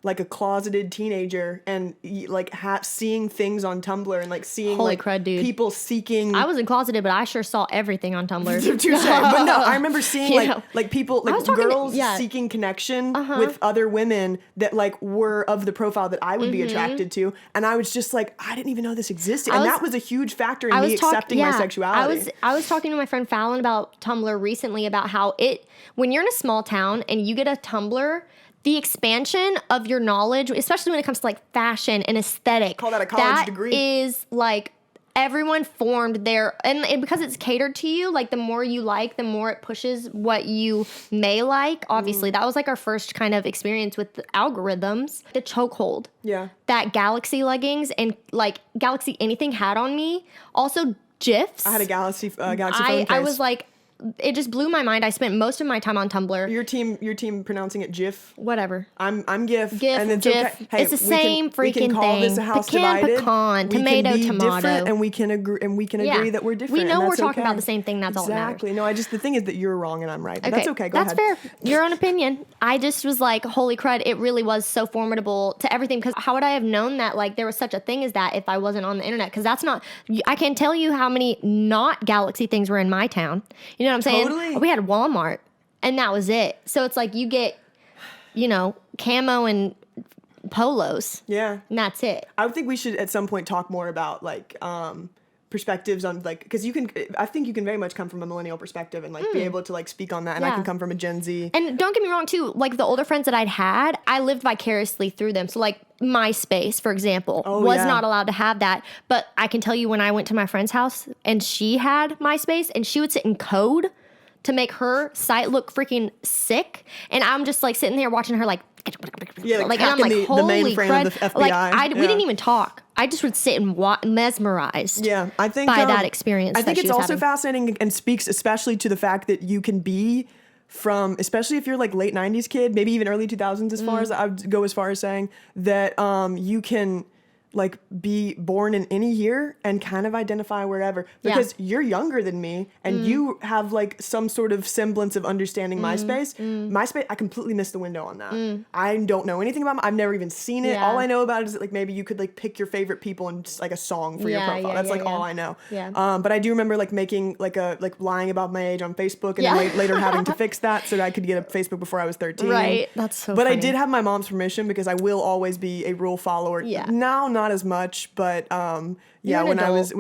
[SPEAKER 1] like a closeted teenager and like seeing things on Tumblr and like seeing
[SPEAKER 2] Holy
[SPEAKER 1] like
[SPEAKER 2] crud, dude.
[SPEAKER 1] people seeking.
[SPEAKER 2] I wasn't closeted, but I sure saw everything on Tumblr.
[SPEAKER 1] Touche. But no, I remember seeing
[SPEAKER 2] You
[SPEAKER 1] like
[SPEAKER 2] know.
[SPEAKER 1] like people like
[SPEAKER 2] was talking to-
[SPEAKER 1] girls
[SPEAKER 2] yeah.
[SPEAKER 1] seeking connection with other women that like were of the profile that I would be attracted to, and I was just like, I didn't even know this existed, and that was a huge factor in me accepting my sexuality.
[SPEAKER 2] I was talking to my friend Fallon about Tumblr recently about how when you're in a small town and you get a Tumblr, the expansion of your knowledge, especially when it comes to like fashion and aesthetic,
[SPEAKER 1] Call that a college degree.
[SPEAKER 2] That is like everyone formed their and because it's catered to you, like the more you like, the more it pushes what you may like. Obviously, that was like our first kind of experience with the algorithms. The chokehold.
[SPEAKER 1] Yeah.
[SPEAKER 2] That Galaxy leggings and like Galaxy anything had on me. Also GIFs.
[SPEAKER 1] I had a Galaxy phone case.
[SPEAKER 2] I was like, it just blew my mind. I spent most of my time on Tumblr.
[SPEAKER 1] Your team pronouncing it GIF.
[SPEAKER 2] Whatever.
[SPEAKER 1] I'm GIF.
[SPEAKER 2] GIF,
[SPEAKER 1] and it's
[SPEAKER 2] GIF.
[SPEAKER 1] okay. Hey,
[SPEAKER 2] It's the
[SPEAKER 1] we
[SPEAKER 2] same
[SPEAKER 1] we can
[SPEAKER 2] freaking
[SPEAKER 1] call this
[SPEAKER 2] thing.
[SPEAKER 1] a house
[SPEAKER 2] Pecan,
[SPEAKER 1] divided.
[SPEAKER 2] pecan,
[SPEAKER 1] We
[SPEAKER 2] tomato,
[SPEAKER 1] can be
[SPEAKER 2] tomato.
[SPEAKER 1] different, and we can agree that we're different.
[SPEAKER 2] We know
[SPEAKER 1] and
[SPEAKER 2] we're
[SPEAKER 1] that's
[SPEAKER 2] talking
[SPEAKER 1] okay.
[SPEAKER 2] about the same thing. That's all that matters.
[SPEAKER 1] Exactly. No, the thing is that you're wrong and I'm right. But that's okay. Go
[SPEAKER 2] That's
[SPEAKER 1] ahead.
[SPEAKER 2] fair. Your own opinion. I just was like, holy crud, it really was so formidable to everything. Because how would I have known that like there was such a thing as that if I wasn't on the internet? Because that's not, I can tell you how many not Galaxy things were in my town. You know what I'm saying?
[SPEAKER 1] Totally.
[SPEAKER 2] We had Walmart and that was it. So it's like you get camo and polos.
[SPEAKER 1] Yeah.
[SPEAKER 2] And that's it.
[SPEAKER 1] I would think we should at some point talk more about like perspectives on like, because I think you can very much come from a millennial perspective and like be able to like speak on that, and I
[SPEAKER 2] Yeah.
[SPEAKER 1] can come from a Gen Z.
[SPEAKER 2] And don't get me wrong too, like the older friends that I'd had, I lived vicariously through them. So like MySpace, for example, was
[SPEAKER 1] yeah.
[SPEAKER 2] not allowed to have that. But I can tell you when I went to my friend's house and she had MySpace and she would sit and code to make her site look freaking sick. And I'm just like sitting there watching her like
[SPEAKER 1] Yeah, like
[SPEAKER 2] and I'm like,
[SPEAKER 1] hacking the
[SPEAKER 2] holy
[SPEAKER 1] mainframe
[SPEAKER 2] crud.
[SPEAKER 1] of the FBI.
[SPEAKER 2] Like we
[SPEAKER 1] Yeah.
[SPEAKER 2] didn't even talk. I just would sit and mesmerized.
[SPEAKER 1] Yeah, I think
[SPEAKER 2] by that experience.
[SPEAKER 1] I think
[SPEAKER 2] that
[SPEAKER 1] it's
[SPEAKER 2] she was
[SPEAKER 1] also
[SPEAKER 2] having.
[SPEAKER 1] fascinating and speaks especially to the fact that you can be from, especially if you're like late 90s kid, maybe even early 2000s, as far as I would go as far as saying that you can like be born in any year and kind of identify wherever, because you're younger than me and you have like some sort of semblance of understanding MySpace. MySpace, I completely missed the window on that. I don't know anything about I've never even seen it.
[SPEAKER 2] Yeah.
[SPEAKER 1] All I know about it is that like maybe you could like pick your favorite people and just like a song for your
[SPEAKER 2] Yeah,
[SPEAKER 1] profile.
[SPEAKER 2] yeah,
[SPEAKER 1] That's
[SPEAKER 2] yeah,
[SPEAKER 1] like
[SPEAKER 2] yeah.
[SPEAKER 1] all I know.
[SPEAKER 2] Yeah.
[SPEAKER 1] But I do remember like making like lying about my age on Facebook and
[SPEAKER 2] Yeah.
[SPEAKER 1] then later having to fix that so that I could get a Facebook before I was 13.
[SPEAKER 2] Right. That's so
[SPEAKER 1] But I
[SPEAKER 2] funny.
[SPEAKER 1] did have my mom's permission because I will always be a rule follower.
[SPEAKER 2] Yeah.
[SPEAKER 1] Now, not as much, but
[SPEAKER 2] You're
[SPEAKER 1] yeah,
[SPEAKER 2] an
[SPEAKER 1] when I
[SPEAKER 2] adult.
[SPEAKER 1] was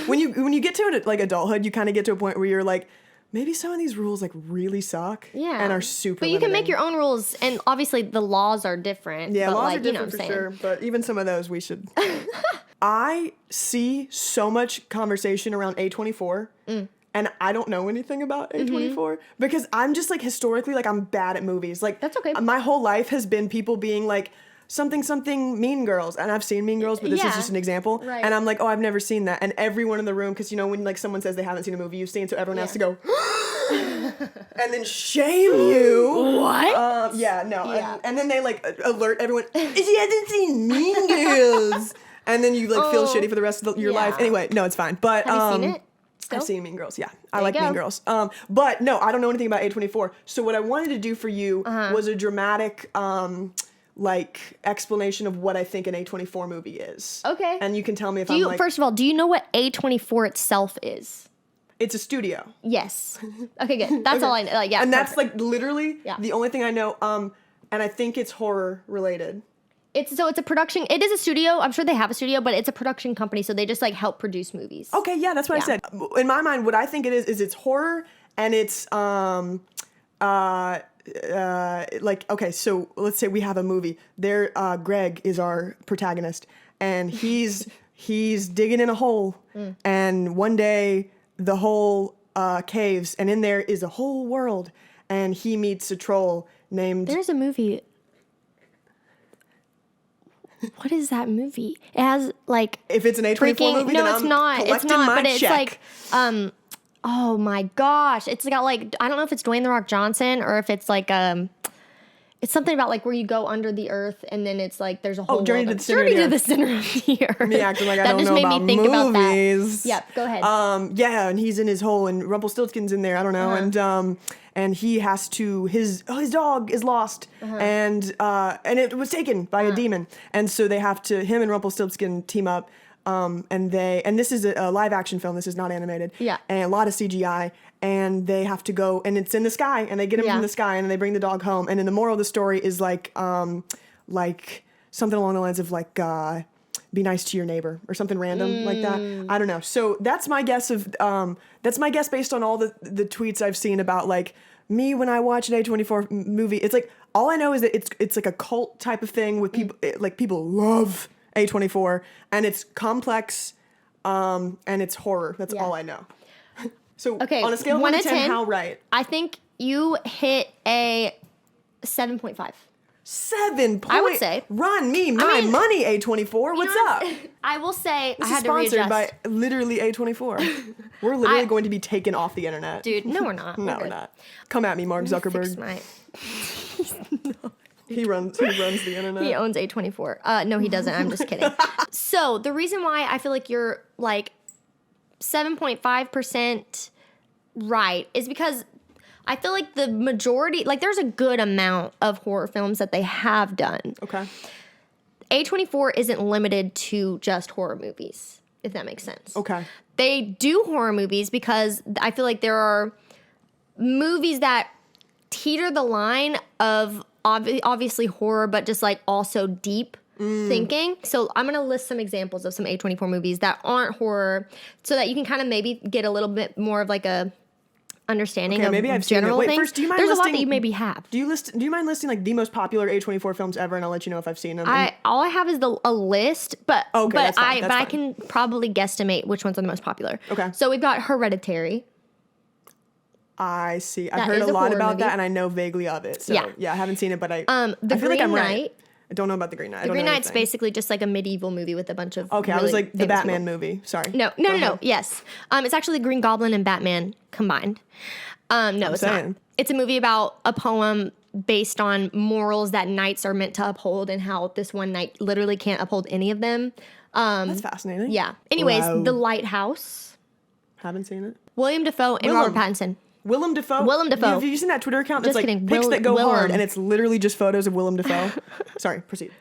[SPEAKER 1] when you get to like adulthood, you kind of get to a point where you're like, maybe some of these rules like really suck.
[SPEAKER 2] Yeah.
[SPEAKER 1] And are super.
[SPEAKER 2] But you can make
[SPEAKER 1] limiting.
[SPEAKER 2] your own rules, and obviously the laws are different.
[SPEAKER 1] Yeah,
[SPEAKER 2] but
[SPEAKER 1] laws
[SPEAKER 2] like,
[SPEAKER 1] are different
[SPEAKER 2] you
[SPEAKER 1] for
[SPEAKER 2] know what I'm saying.
[SPEAKER 1] sure, but even some of those we should. I see so much conversation around A24, and I don't know anything about A24 because I'm just like historically like I'm bad at movies. Like
[SPEAKER 2] That's okay.
[SPEAKER 1] My whole life has been people being like something Mean Girls, and I've seen Mean Girls, but this is
[SPEAKER 2] Yeah.
[SPEAKER 1] just an example.
[SPEAKER 2] Right.
[SPEAKER 1] And I'm like, oh, I've never seen that, and everyone in the room, because when like someone says they haven't seen a movie you've seen, so everyone has to go. And then shame you.
[SPEAKER 2] What?
[SPEAKER 1] Yeah, no.
[SPEAKER 2] Yeah.
[SPEAKER 1] And then they like alert everyone, she hasn't seen Mean Girls. And then you like feel
[SPEAKER 2] Oh,
[SPEAKER 1] shitty for the rest of your
[SPEAKER 2] yeah.
[SPEAKER 1] life. Anyway, no, it's fine. But
[SPEAKER 2] Have you seen it? Still?
[SPEAKER 1] I've seen Mean Girls, yeah. I
[SPEAKER 2] There
[SPEAKER 1] like
[SPEAKER 2] you go.
[SPEAKER 1] Mean Girls. But no, I don't know anything about A24. So what I wanted to do for you was a dramatic like explanation of what I think an A24 movie is.
[SPEAKER 2] Okay.
[SPEAKER 1] And you can tell me if
[SPEAKER 2] Do
[SPEAKER 1] I'm
[SPEAKER 2] you
[SPEAKER 1] like,
[SPEAKER 2] first of all, do you know what A24 itself is?
[SPEAKER 1] it's a studio.
[SPEAKER 2] Yes. Okay, good. That's all I know. Like, yeah.
[SPEAKER 1] And that's
[SPEAKER 2] perfect.
[SPEAKER 1] like literally
[SPEAKER 2] Yeah.
[SPEAKER 1] the only thing I know. And I think it's horror related.
[SPEAKER 2] It's a production. It is a studio. I'm sure they have a studio, but it's a production company, so they just like help produce movies.
[SPEAKER 1] Okay, yeah, that's what I
[SPEAKER 2] Yeah.
[SPEAKER 1] said. In my mind, what I think it is it's horror and it's like, okay, so let's say we have a movie. There, Greg is our protagonist, and he's digging in a hole, and one day the hole caves, and in there is a whole world, and he meets a troll named.
[SPEAKER 2] There's a movie. What is that movie? It has like
[SPEAKER 1] If it's an A24
[SPEAKER 2] freaking.
[SPEAKER 1] movie,
[SPEAKER 2] No,
[SPEAKER 1] then
[SPEAKER 2] it's
[SPEAKER 1] I'm
[SPEAKER 2] not. It's
[SPEAKER 1] collecting
[SPEAKER 2] not.
[SPEAKER 1] my
[SPEAKER 2] But it's
[SPEAKER 1] check.
[SPEAKER 2] like Oh my gosh! It's got like I don't know if it's Dwayne the Rock Johnson or if it's like it's something about like where you go under the earth and then it's like there's a whole
[SPEAKER 1] Journey
[SPEAKER 2] world
[SPEAKER 1] to
[SPEAKER 2] of-
[SPEAKER 1] the Center of
[SPEAKER 2] Journey
[SPEAKER 1] the
[SPEAKER 2] to the
[SPEAKER 1] Earth.
[SPEAKER 2] center of the earth.
[SPEAKER 1] Me acting like I
[SPEAKER 2] that
[SPEAKER 1] don't
[SPEAKER 2] just
[SPEAKER 1] know
[SPEAKER 2] made
[SPEAKER 1] about
[SPEAKER 2] me think about that.
[SPEAKER 1] movies.
[SPEAKER 2] Yep, go ahead.
[SPEAKER 1] Yeah, and he's in his hole, and Rumpelstiltskin's in there. I don't know, and he has to his dog is lost, and it was taken by a demon, and so they have to him and Rumpelstiltskin team up. And this is a live action film. This is not animated.
[SPEAKER 2] Yeah.
[SPEAKER 1] And a lot of CGI. And they have to go, and it's in the sky, and they get him
[SPEAKER 2] Yeah.
[SPEAKER 1] from the sky, and they bring the dog home. And then the moral of the story is like something along the lines of like, be nice to your neighbor or something random like that. I don't know. So that's my guess based on all the tweets I've seen about like me when I watch an A24 movie. It's like, all I know is that it's like a cult type of thing with people, like people love A24, and it's complex, and it's horror. That's
[SPEAKER 2] Yeah.
[SPEAKER 1] all I know. So
[SPEAKER 2] Okay,
[SPEAKER 1] on a scale of 1 to 10, how right?
[SPEAKER 2] I think you hit a 7.5.
[SPEAKER 1] 7
[SPEAKER 2] I would say.
[SPEAKER 1] Run me my
[SPEAKER 2] mean,
[SPEAKER 1] money, A24. What's up?
[SPEAKER 2] I will say
[SPEAKER 1] This
[SPEAKER 2] I
[SPEAKER 1] is
[SPEAKER 2] had to
[SPEAKER 1] sponsored
[SPEAKER 2] readjust.
[SPEAKER 1] by literally A24. We're literally going to be taken off the internet.
[SPEAKER 2] Dude, no, we're not.
[SPEAKER 1] No, we're
[SPEAKER 2] good.
[SPEAKER 1] not. Come at me, Mark
[SPEAKER 2] Fix
[SPEAKER 1] Zuckerberg.
[SPEAKER 2] my-
[SPEAKER 1] He runs the internet.
[SPEAKER 2] He owns A24. No, he doesn't. I'm just kidding. So the reason why I feel like you're like 7.5% right is because I feel like the majority, like there's a good amount of horror films that they have done.
[SPEAKER 1] Okay.
[SPEAKER 2] A24 isn't limited to just horror movies, if that makes sense.
[SPEAKER 1] Okay.
[SPEAKER 2] They do horror movies because I feel like there are movies that teeter the line of obviously horror, but just like also deep thinking. So I'm going to list some examples of some A24 movies that aren't horror so that you can kind of maybe get a little bit more of like a understanding of
[SPEAKER 1] maybe I've seen it.
[SPEAKER 2] general
[SPEAKER 1] Wait,
[SPEAKER 2] things.
[SPEAKER 1] first, do you mind
[SPEAKER 2] There's a lot
[SPEAKER 1] listing-
[SPEAKER 2] that you maybe have.
[SPEAKER 1] Do you mind listing like the most popular A24 films ever, and I'll let you know if I've seen them?
[SPEAKER 2] All I have is a list, but
[SPEAKER 1] Okay, that's fine, that's
[SPEAKER 2] I
[SPEAKER 1] fine.
[SPEAKER 2] can probably guesstimate which ones are the most popular.
[SPEAKER 1] Okay.
[SPEAKER 2] So we've got Hereditary.
[SPEAKER 1] I see. I've
[SPEAKER 2] That
[SPEAKER 1] heard
[SPEAKER 2] is
[SPEAKER 1] a
[SPEAKER 2] a
[SPEAKER 1] lot
[SPEAKER 2] horror
[SPEAKER 1] about
[SPEAKER 2] movie.
[SPEAKER 1] that, and I know vaguely of it. So
[SPEAKER 2] Yeah.
[SPEAKER 1] I haven't seen it, but I
[SPEAKER 2] The
[SPEAKER 1] feel like I'm
[SPEAKER 2] Green
[SPEAKER 1] right.
[SPEAKER 2] Knight.
[SPEAKER 1] I don't know about the Green Knight.
[SPEAKER 2] The Green Knight's basically just like a medieval movie with a bunch of
[SPEAKER 1] Okay, I
[SPEAKER 2] really
[SPEAKER 1] was like the
[SPEAKER 2] famous
[SPEAKER 1] Batman
[SPEAKER 2] people.
[SPEAKER 1] movie. Sorry.
[SPEAKER 2] No. Yes, it's actually Green Goblin and Batman combined. No, it's
[SPEAKER 1] saying.
[SPEAKER 2] not. It's a movie about a poem based on morals that knights are meant to uphold, and how this one knight literally can't uphold any of them.
[SPEAKER 1] That's fascinating.
[SPEAKER 2] Yeah. Anyways,
[SPEAKER 1] Wow.
[SPEAKER 2] The Lighthouse.
[SPEAKER 1] Haven't seen it.
[SPEAKER 2] William Dafoe and
[SPEAKER 1] Willem.
[SPEAKER 2] Robert Pattinson.
[SPEAKER 1] Willem Dafoe.
[SPEAKER 2] Willem Dafoe.
[SPEAKER 1] Have you seen that Twitter account that's
[SPEAKER 2] Just
[SPEAKER 1] like
[SPEAKER 2] kidding.
[SPEAKER 1] pics that go hard,
[SPEAKER 2] Willem.
[SPEAKER 1] and it's literally just photos of Willem Dafoe? Sorry, proceed.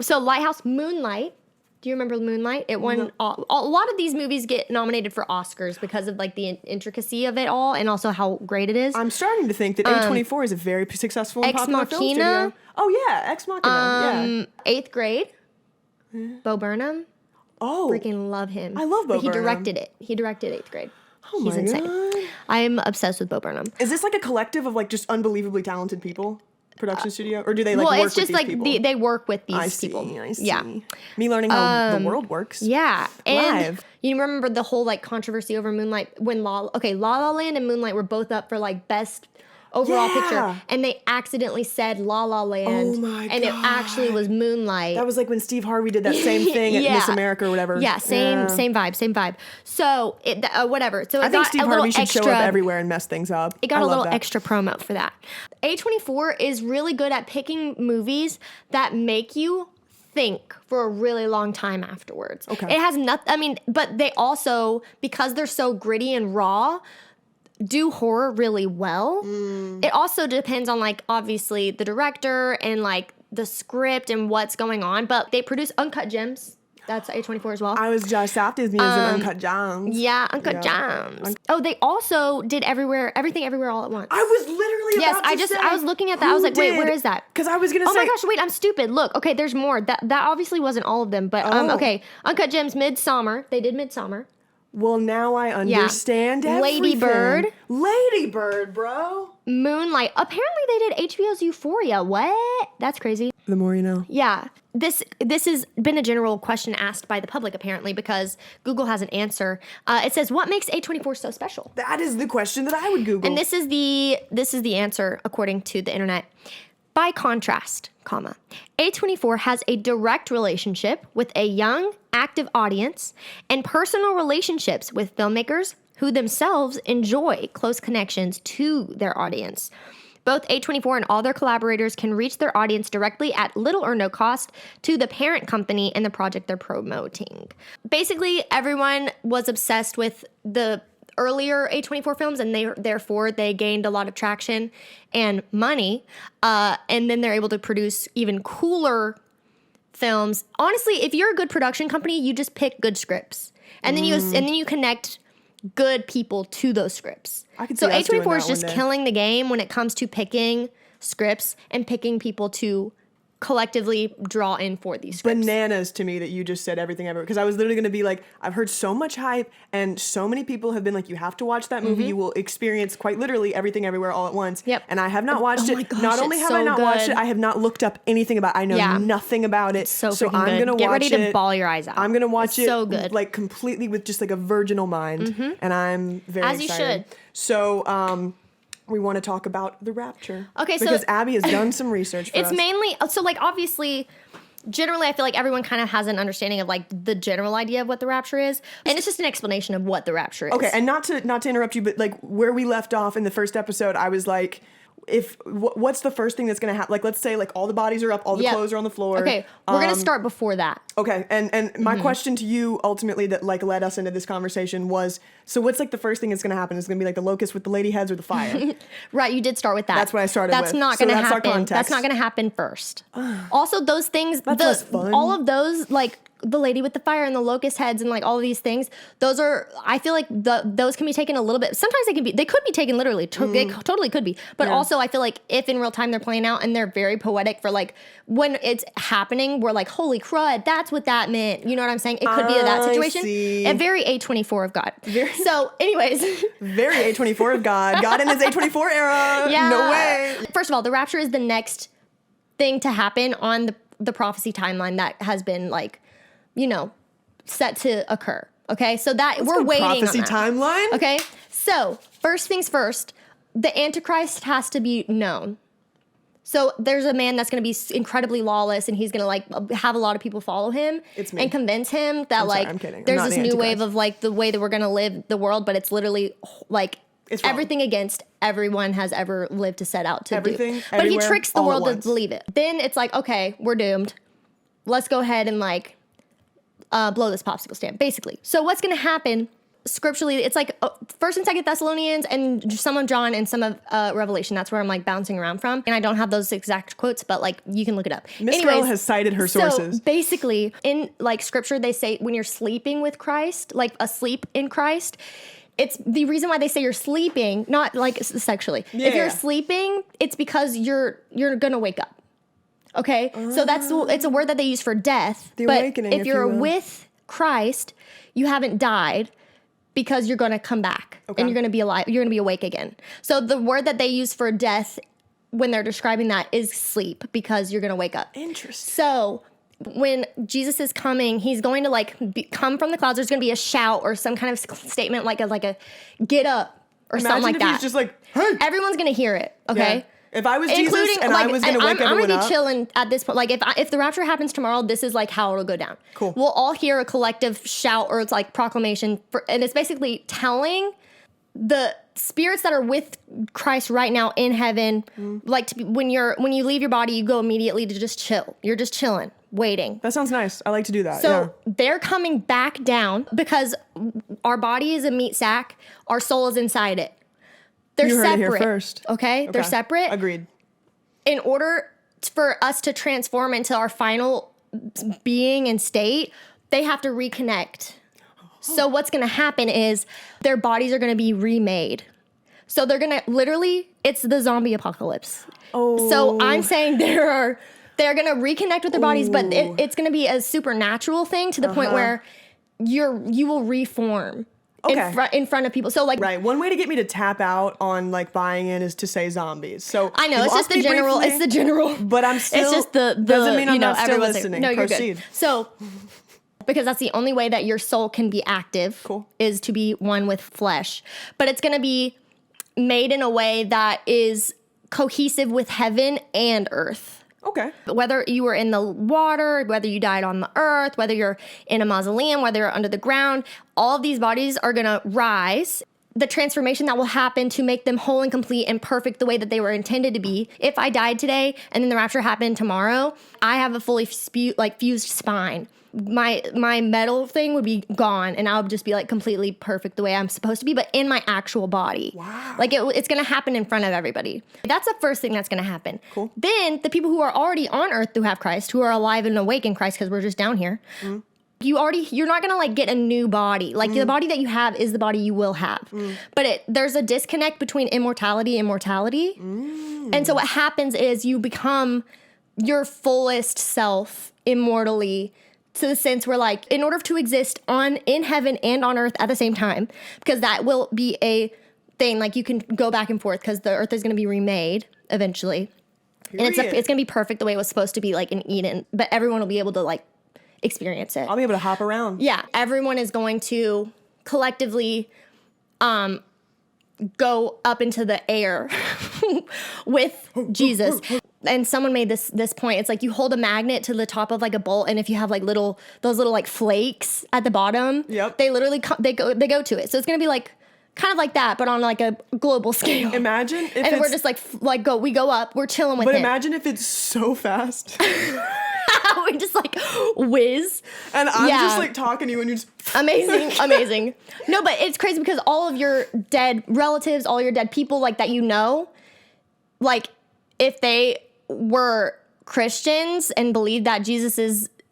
[SPEAKER 2] So Lighthouse, Moonlight. Do you remember Moonlight? It won. A lot of these movies get nominated for Oscars because of like the intricacy of it all, and also how great it is.
[SPEAKER 1] I'm starting to think that A24 is a very successful and
[SPEAKER 2] Ex
[SPEAKER 1] popular film
[SPEAKER 2] Machina.
[SPEAKER 1] studio. Oh yeah, Ex Machina. Yeah.
[SPEAKER 2] 8th Grade. Bo Burnham.
[SPEAKER 1] Oh,
[SPEAKER 2] Freaking love him.
[SPEAKER 1] I love Bo
[SPEAKER 2] But he
[SPEAKER 1] Burnham.
[SPEAKER 2] directed it. He directed 8th Grade.
[SPEAKER 1] oh
[SPEAKER 2] He's
[SPEAKER 1] my
[SPEAKER 2] insane.
[SPEAKER 1] God.
[SPEAKER 2] I am obsessed with Bo Burnham.
[SPEAKER 1] Is this like a collective of like just unbelievably talented people? Production studio, or do they like
[SPEAKER 2] Well,
[SPEAKER 1] work
[SPEAKER 2] it's just
[SPEAKER 1] with
[SPEAKER 2] like
[SPEAKER 1] these people?
[SPEAKER 2] they work with these
[SPEAKER 1] I see.
[SPEAKER 2] people.
[SPEAKER 1] I see.
[SPEAKER 2] Yeah.
[SPEAKER 1] Me learning how the world works.
[SPEAKER 2] Yeah, and
[SPEAKER 1] Live.
[SPEAKER 2] you remember the whole like controversy over Moonlight when La La Land and Moonlight were both up for like best overall
[SPEAKER 1] Yeah.
[SPEAKER 2] picture, and they accidentally said La La Land,
[SPEAKER 1] Oh my
[SPEAKER 2] and it actually was Moonlight.
[SPEAKER 1] That was like when Steve Harvey did that same thing at
[SPEAKER 2] Yeah.
[SPEAKER 1] Miss America or whatever.
[SPEAKER 2] Yeah, same vibe. So it whatever. So it
[SPEAKER 1] I think
[SPEAKER 2] got
[SPEAKER 1] Steve
[SPEAKER 2] a little
[SPEAKER 1] Harvey should
[SPEAKER 2] extra.
[SPEAKER 1] show up everywhere and mess things up.
[SPEAKER 2] It got
[SPEAKER 1] I
[SPEAKER 2] a
[SPEAKER 1] love
[SPEAKER 2] little
[SPEAKER 1] that.
[SPEAKER 2] extra promo for that. A24 is really good at picking movies that make you think for a really long time afterwards.
[SPEAKER 1] Okay.
[SPEAKER 2] It has nothing, I mean, but they also, because they're so gritty and raw, do horror really well. It also depends on like obviously the director and like the script and what's going on, but they produce Uncut Gems. That's A24 as well.
[SPEAKER 1] I was just after me as an Uncut Gems.
[SPEAKER 2] Yeah, Uncut Gems. Oh, they also did Everything Everywhere All at Once.
[SPEAKER 1] I was literally
[SPEAKER 2] Yes,
[SPEAKER 1] about to say,
[SPEAKER 2] I was looking at that. I was like, wait, where is that?
[SPEAKER 1] Because I was gonna
[SPEAKER 2] Oh
[SPEAKER 1] say,
[SPEAKER 2] my gosh, wait, I'm stupid. Look, okay, there's more. That obviously wasn't all of them, but
[SPEAKER 1] Oh.
[SPEAKER 2] okay. Uncut Gems, Midsummer. They did Midsummer.
[SPEAKER 1] well, now I understand everything.
[SPEAKER 2] Lady Bird.
[SPEAKER 1] Lady Bird, bro.
[SPEAKER 2] Moonlight. Apparently they did HBO's Euphoria. What? That's crazy.
[SPEAKER 1] The more you know.
[SPEAKER 2] Yeah. This has been a general question asked by the public apparently because Google has an answer. It says, what makes A24 so special?
[SPEAKER 1] That is the question that I would Google.
[SPEAKER 2] And this is the answer according to the internet. By contrast, comma, A24 has a direct relationship with a young, active audience and personal relationships with filmmakers who themselves enjoy close connections to their audience. Both A24 and all their collaborators can reach their audience directly at little or no cost to the parent company and the project they're promoting. Basically, everyone was obsessed with the earlier A24 films, and therefore they gained a lot of traction and money, and then they're able to produce even cooler films. Honestly, if you're a good production company, you just pick good scripts, and then you connect good people to those scripts.
[SPEAKER 1] I could
[SPEAKER 2] So
[SPEAKER 1] see us doing
[SPEAKER 2] A24 is
[SPEAKER 1] that
[SPEAKER 2] just
[SPEAKER 1] one day.
[SPEAKER 2] killing the game when it comes to picking scripts and picking people to collectively draw in for these scripts.
[SPEAKER 1] Bananas to me that you just said everything ever, because I was literally going to be like, I've heard so much hype and so many people have been like, you have to watch that movie. You will experience quite literally everything everywhere all at once.
[SPEAKER 2] Yep.
[SPEAKER 1] And I have not watched
[SPEAKER 2] Oh my
[SPEAKER 1] it.
[SPEAKER 2] gosh,
[SPEAKER 1] Not only
[SPEAKER 2] it's
[SPEAKER 1] have I
[SPEAKER 2] so
[SPEAKER 1] not watched
[SPEAKER 2] good.
[SPEAKER 1] it, I have not looked up anything about it. I know
[SPEAKER 2] Yeah.
[SPEAKER 1] nothing about it.
[SPEAKER 2] So
[SPEAKER 1] so
[SPEAKER 2] freaking
[SPEAKER 1] I'm
[SPEAKER 2] good.
[SPEAKER 1] going to
[SPEAKER 2] Get
[SPEAKER 1] watch
[SPEAKER 2] ready to
[SPEAKER 1] it.
[SPEAKER 2] bawl your eyes out.
[SPEAKER 1] I'm going to watch
[SPEAKER 2] It's
[SPEAKER 1] it
[SPEAKER 2] so good.
[SPEAKER 1] like completely with just like a virginal mind. And I'm very
[SPEAKER 2] As you
[SPEAKER 1] excited.
[SPEAKER 2] should.
[SPEAKER 1] So, we want to talk about The Rapture.
[SPEAKER 2] Okay, so-
[SPEAKER 1] because Abby has done some research for
[SPEAKER 2] It's
[SPEAKER 1] us.
[SPEAKER 2] mainly so like obviously generally I feel like everyone kind of has an understanding of like the general idea of what the rapture is, and it's just an explanation of what the rapture is.
[SPEAKER 1] Okay, and not to interrupt you, but like where we left off in the first episode, I was like, what's the first thing that's gonna happen? Like, let's say like all the bodies are up, all the
[SPEAKER 2] Yep.
[SPEAKER 1] clothes are on the floor.
[SPEAKER 2] Okay, we're gonna start before that.
[SPEAKER 1] Okay, and my question to you ultimately that like led us into this conversation was, so what's like the first thing that's gonna happen? Is it gonna be like the locust with the lady heads or the fire?
[SPEAKER 2] Right, you did start with that.
[SPEAKER 1] That's what I started
[SPEAKER 2] That's
[SPEAKER 1] with.
[SPEAKER 2] not
[SPEAKER 1] So
[SPEAKER 2] gonna
[SPEAKER 1] that's our
[SPEAKER 2] happen.
[SPEAKER 1] context.
[SPEAKER 2] That's not gonna happen first. Also, those things,
[SPEAKER 1] That's less fun.
[SPEAKER 2] all of those like the lady with the fire and the locust heads and like all of these things, those are, I feel like those can be taken a little bit. Sometimes they could be taken literally. They totally could be. But also I feel like if in real time they're playing out and they're very poetic for like when it's happening, we're like, holy crud, that's what that meant. You know what I'm saying? It could be that situation.
[SPEAKER 1] See.
[SPEAKER 2] And very A24 of God. So anyways.
[SPEAKER 1] Very A24 of God. God in his A24 era.
[SPEAKER 2] Yeah.
[SPEAKER 1] No way.
[SPEAKER 2] First of all, the rapture is the next thing to happen on the prophecy timeline that has been like, you know, set to occur. Okay, so that we're waiting
[SPEAKER 1] prophecy
[SPEAKER 2] on that.
[SPEAKER 1] timeline.
[SPEAKER 2] Okay, so first things first, the Antichrist has to be known. So there's a man that's going to be incredibly lawless, and he's going to like have a lot of people follow him and convince him that
[SPEAKER 1] I'm kidding.
[SPEAKER 2] there's this new wave of like the way that we're going to live the world, but it's literally like
[SPEAKER 1] it's wrong.
[SPEAKER 2] Everything against everyone has ever lived to set out to
[SPEAKER 1] Everything,
[SPEAKER 2] do. But he
[SPEAKER 1] everywhere,
[SPEAKER 2] tricks the
[SPEAKER 1] all
[SPEAKER 2] world
[SPEAKER 1] at
[SPEAKER 2] to
[SPEAKER 1] once.
[SPEAKER 2] believe it. Then it's like, okay, we're doomed. Let's go ahead and like blow this popsicle stand, basically. So what's going to happen scripturally? It's like 1st and 2nd Thessalonians and some of John and some of Revelation. That's where I'm like bouncing around from. And I don't have those exact quotes, but like you can look it up.
[SPEAKER 1] Miss Girl has cited her sources.
[SPEAKER 2] So basically in like scripture, they say when you're sleeping with Christ, like asleep in Christ, it's the reason why they say you're sleeping, not like sexually. If you're sleeping, it's because you're going to wake up. Okay? So it's a word that they use for death.
[SPEAKER 1] The
[SPEAKER 2] but
[SPEAKER 1] awakening,
[SPEAKER 2] if
[SPEAKER 1] if
[SPEAKER 2] you're
[SPEAKER 1] you will.
[SPEAKER 2] with Christ, you haven't died because you're going to come back and you're going to be alive. You're going to be awake again. So the word that they use for death when they're describing that is sleep because you're going to wake up.
[SPEAKER 1] Interesting.
[SPEAKER 2] So when Jesus is coming, he's going to like come from the clouds. There's going to be a shout or some kind of statement like a get up or something like
[SPEAKER 1] if
[SPEAKER 2] that.
[SPEAKER 1] he's just like, hey.
[SPEAKER 2] Everyone's going to hear it. Okay.
[SPEAKER 1] Yeah. If I was Jesus and
[SPEAKER 2] like,
[SPEAKER 1] I was going to wake
[SPEAKER 2] I'm
[SPEAKER 1] everyone
[SPEAKER 2] gonna be
[SPEAKER 1] up.
[SPEAKER 2] chilling at this point. Like if the rapture happens tomorrow, this is like how it'll go down.
[SPEAKER 1] Cool.
[SPEAKER 2] We'll all hear a collective shout or it's like proclamation, and it's basically telling the spirits that are with Christ right now in heaven, like to be, when you leave your body, you go immediately to just chill. You're just chilling, waiting.
[SPEAKER 1] That sounds nice. I like to do that.
[SPEAKER 2] So they're coming back down because our body is a meat sack. Our soul is inside it. They're
[SPEAKER 1] You heard
[SPEAKER 2] separate.
[SPEAKER 1] it here first.
[SPEAKER 2] Okay? They're separate.
[SPEAKER 1] Agreed.
[SPEAKER 2] In order for us to transform into our final being and state, they have to reconnect. So what's going to happen is their bodies are going to be remade. So they're going to literally, it's the zombie apocalypse.
[SPEAKER 1] Oh.
[SPEAKER 2] So I'm saying they're going to reconnect with their bodies, but it's going to be a supernatural thing to the point where you will reform.
[SPEAKER 1] Okay.
[SPEAKER 2] In front of people. So like
[SPEAKER 1] Right. One way to get me to tap out on like buying in is to say zombies. So
[SPEAKER 2] I know
[SPEAKER 1] you
[SPEAKER 2] it's just
[SPEAKER 1] lost
[SPEAKER 2] the
[SPEAKER 1] me
[SPEAKER 2] general.
[SPEAKER 1] briefly,
[SPEAKER 2] It's the general.
[SPEAKER 1] But I'm still.
[SPEAKER 2] It's just the
[SPEAKER 1] doesn't mean I'm
[SPEAKER 2] you know
[SPEAKER 1] not still
[SPEAKER 2] everyone's
[SPEAKER 1] listening.
[SPEAKER 2] No, you're
[SPEAKER 1] Proceed.
[SPEAKER 2] good. So because that's the only way that your soul can be active.
[SPEAKER 1] Cool.
[SPEAKER 2] Is to be one with flesh, but it's going to be made in a way that is cohesive with heaven and earth.
[SPEAKER 1] Okay.
[SPEAKER 2] Whether you were in the water, whether you died on the earth, whether you're in a mausoleum, whether you're under the ground, all of these bodies are going to rise. The transformation that will happen to make them whole and complete and perfect the way that they were intended to be. If I died today and then the rapture happened tomorrow, I have a fully fused spine. My metal thing would be gone and I would just be like completely perfect the way I'm supposed to be, but in my actual body.
[SPEAKER 1] Wow.
[SPEAKER 2] Like it's going to happen in front of everybody. That's the first thing that's going to happen.
[SPEAKER 1] Cool.
[SPEAKER 2] Then the people who are already on earth who have Christ, who are alive and awake in Christ because we're just down here, you're not going to like get a new body. Like the body that you have is the body you will have. But there's a disconnect between immortality and mortality. And so what happens is you become your fullest self immortally, to the sense where like in order to exist in heaven and on earth at the same time, because that will be a thing, like you can go back and forth because the earth is going to be remade eventually. And it's going to be perfect the way it was supposed to be, like in Eden, but everyone will be able to like experience it.
[SPEAKER 1] I'll be able to hop around.
[SPEAKER 2] Yeah, everyone is going to collectively go up into the air with Jesus. And someone made this point. It's like you hold a magnet to the top of like a bolt, and if you have like those little like flakes at the bottom, they literally they go to it. So it's gonna be like kind of like that, but on like a global scale.
[SPEAKER 1] Imagine if
[SPEAKER 2] and we're just like we go up, we're chilling with it.
[SPEAKER 1] But imagine if it's so fast.
[SPEAKER 2] We just like whiz.
[SPEAKER 1] And I'm just like talking to you and you're just
[SPEAKER 2] amazing. No, but it's crazy because all of your dead relatives, all your dead people like that, you know, like if they were Christians and believed that Jesus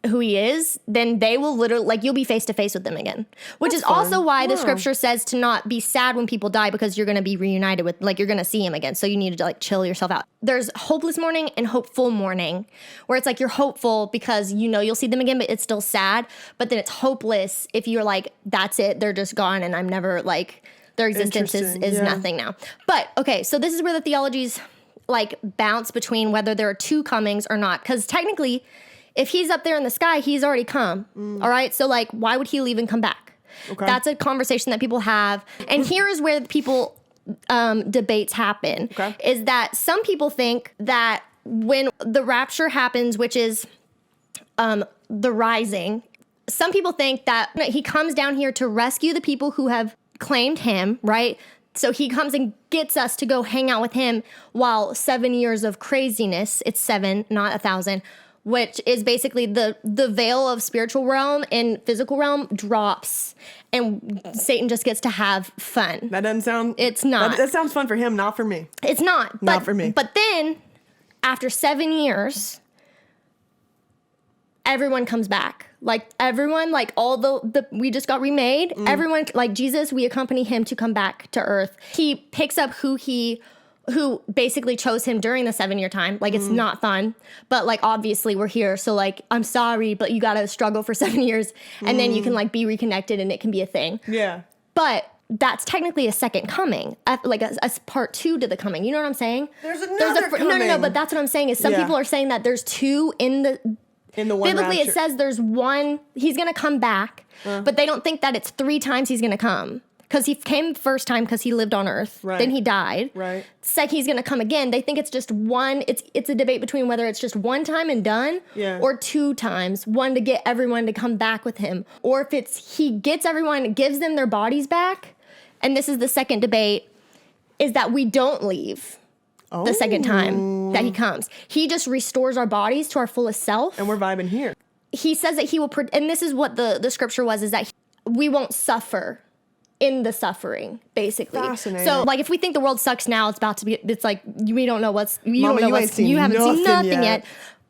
[SPEAKER 2] who he is, then they will literally, like, you'll be face to face with them again. Which is also why the scripture says to not be sad when people die, because you're going to be reunited with, like, you're going to see him again. So you need to, like, chill yourself out. There's hopeless mourning and hopeful mourning, where it's like you're hopeful because you know you'll see them again, but it's still sad. But then it's hopeless if you're like, that's it, they're just gone and I'm never, like, their existence is nothing now. But, okay, so this is where the theologies, like, bounce between whether there are two comings or not. Because technically, if he's up there in the sky, he's already come. All right? So, like, why would he leave and come back? Okay. That's a conversation that people have. And here is where people debates happen. Okay. Is that some people think that when the rapture happens, which is the rising, some people think that he comes down here to rescue the people who have claimed him, right? So he comes and gets us to go hang out with him while 7 years of craziness, it's 7, not 1,000, which is basically the veil of spiritual realm and physical realm drops, and Satan just gets to have fun.
[SPEAKER 1] That doesn't sound...
[SPEAKER 2] It's not.
[SPEAKER 1] That sounds fun for him, not for me.
[SPEAKER 2] It's not.
[SPEAKER 1] Not for me.
[SPEAKER 2] But then, after 7 years, everyone comes back. Like, everyone, like, all the we just got remade. Everyone, like, Jesus, we accompany him to come back to earth. He picks up who basically chose him during the 7-year time. Like, it's not fun, but, like, obviously we're here. So, like, I'm sorry, but you got to struggle for 7 years and then you can, like, be reconnected and it can be a thing.
[SPEAKER 1] Yeah.
[SPEAKER 2] But that's technically a second coming, like a part 2 to the coming. You know what I'm saying?
[SPEAKER 1] There's another coming.
[SPEAKER 2] No, but that's what I'm saying is some people are saying that there's 2 in the one biblically rapture. It says there's 1, he's going to come back, but they don't think that it's 3 times he's going to come. Because he came the first time because he lived on earth. Right. Then he died. Right. Said he's going to come again. They think it's just 1. It's a debate between whether it's just 1 time and done or 2 times. 1 to get everyone to come back with him. Or if it's he gets everyone, gives them their bodies back. And this is the second debate, is that we don't leave the second time that he comes. He just restores our bodies to our fullest self.
[SPEAKER 1] And we're vibing here.
[SPEAKER 2] He says that he will, and this is what the scripture was, is that we won't suffer in the suffering, basically.
[SPEAKER 1] Fascinating.
[SPEAKER 2] So, like, if we think the world sucks now, it's about to be, it's like, we don't know what's, you
[SPEAKER 1] Mama,
[SPEAKER 2] don't know
[SPEAKER 1] you
[SPEAKER 2] you haven't seen nothing yet.
[SPEAKER 1] yet.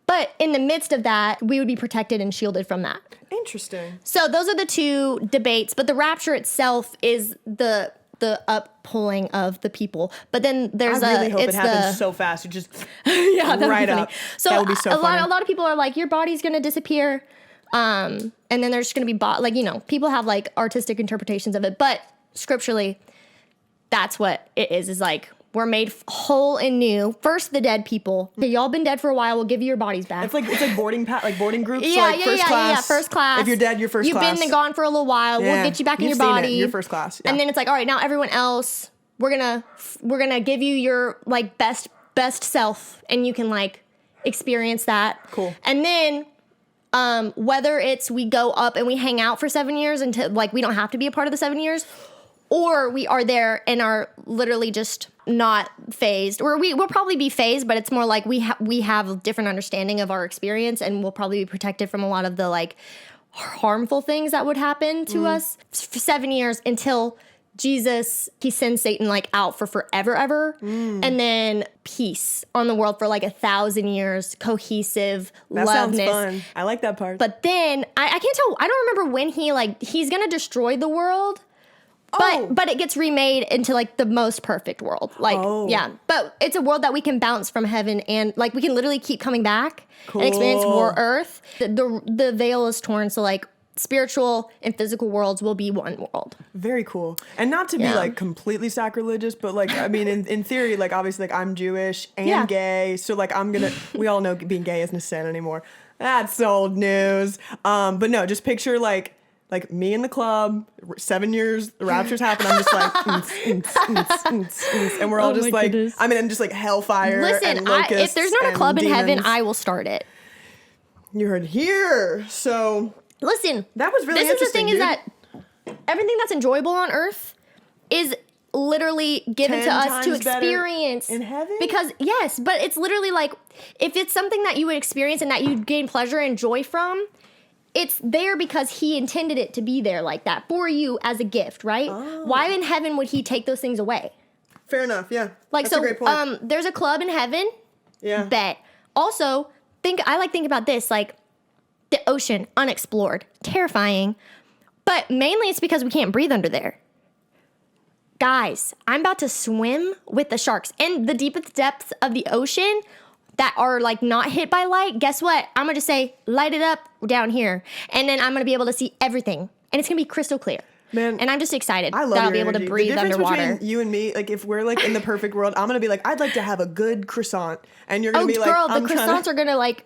[SPEAKER 2] But in the midst of that, we would be protected and shielded from that.
[SPEAKER 1] Interesting.
[SPEAKER 2] So those are the 2 debates, but the rapture itself is the uppulling of the people. But then there's
[SPEAKER 1] I really hope it happens so fast. You just
[SPEAKER 2] right up. So,
[SPEAKER 1] that would be so funny.
[SPEAKER 2] A lot of people are like, your body's going to disappear. And then there's going to be, like, you know, people have, like, artistic interpretations of it. But scripturally, that's what it is like, we're made whole and new. First, the dead people. Okay, y'all been dead for a while. We'll give you your bodies back.
[SPEAKER 1] It's like boarding groups.
[SPEAKER 2] Yeah,
[SPEAKER 1] so like first class.
[SPEAKER 2] Yeah, first class.
[SPEAKER 1] If you're dead, you're first class.
[SPEAKER 2] You've been gone for a little while.
[SPEAKER 1] Yeah.
[SPEAKER 2] We'll get you back in your
[SPEAKER 1] You've seen
[SPEAKER 2] body.
[SPEAKER 1] it. You're first class. Yeah.
[SPEAKER 2] And then it's like, all right, now everyone else, we're gonna give you your, like, best self, and you can, like, experience that.
[SPEAKER 1] Cool.
[SPEAKER 2] And then whether it's we go up and we hang out for 7 years until, like, we don't have to be a part of the 7 years, or we are there and are literally just not phased, or we will probably be phased, but it's more like we have a different understanding of our experience, and we'll probably be protected from a lot of the, like, harmful things that would happen to us for 7 years until Jesus, he sends Satan, like, out for forever, ever, and then peace on the world for, like, 1,000 years, cohesive,
[SPEAKER 1] that
[SPEAKER 2] loveness.
[SPEAKER 1] sounds fun. I like that part.
[SPEAKER 2] But then, I can't tell, I don't remember when he's gonna destroy the world, but it gets remade into, like, the most perfect world. Like, yeah. But it's a world that we can bounce from heaven, and, like, we can literally keep coming back and experience more earth. The veil is torn, so, like, spiritual and physical worlds will be one world.
[SPEAKER 1] Very cool. And not to be, like, completely sacrilegious, but, like, I mean, in theory, like, obviously, like, I'm Jewish and gay, so, like, we all know being gay isn't a sin anymore. That's old news. But no, just picture, like me in the club, 7 years, the rapture's happen. I'm just like, and we're all just like, goodness. I mean, I'm just like hellfire.
[SPEAKER 2] Listen,
[SPEAKER 1] and locusts
[SPEAKER 2] if there's not a club in heaven, I will start it.
[SPEAKER 1] You heard here. So
[SPEAKER 2] listen,
[SPEAKER 1] that was really
[SPEAKER 2] this
[SPEAKER 1] interesting.
[SPEAKER 2] Is the thing, is that everything that's enjoyable on earth is literally given to us to experience
[SPEAKER 1] in heaven.
[SPEAKER 2] Because yes, but it's literally like, if it's something that you would experience and that you gain pleasure and joy from, it's there because he intended it to be there like that for you as a gift, right? Oh. Why in heaven would he take those things away?
[SPEAKER 1] Fair enough, yeah.
[SPEAKER 2] Like,
[SPEAKER 1] that's
[SPEAKER 2] so,
[SPEAKER 1] a great point.
[SPEAKER 2] There's a club in heaven.
[SPEAKER 1] Yeah.
[SPEAKER 2] Bet. Also, I like think about this, like, The ocean, unexplored, terrifying. But mainly it's because we can't breathe under there. Guys, I'm about to swim with the sharks. And the deepest depths of the ocean that are like not hit by light, guess what? I'm gonna just say, light it up down here. And then I'm gonna be able to see everything. And it's gonna be crystal clear.
[SPEAKER 1] Man,
[SPEAKER 2] and I'm just excited
[SPEAKER 1] I love
[SPEAKER 2] that I'll
[SPEAKER 1] your
[SPEAKER 2] be able
[SPEAKER 1] energy.
[SPEAKER 2] to breathe
[SPEAKER 1] the difference
[SPEAKER 2] underwater.
[SPEAKER 1] Between you and me, like if we're like in the perfect world, I'm gonna be like, I'd like to have a good croissant, and you're gonna be like,
[SPEAKER 2] girl, the croissants are gonna like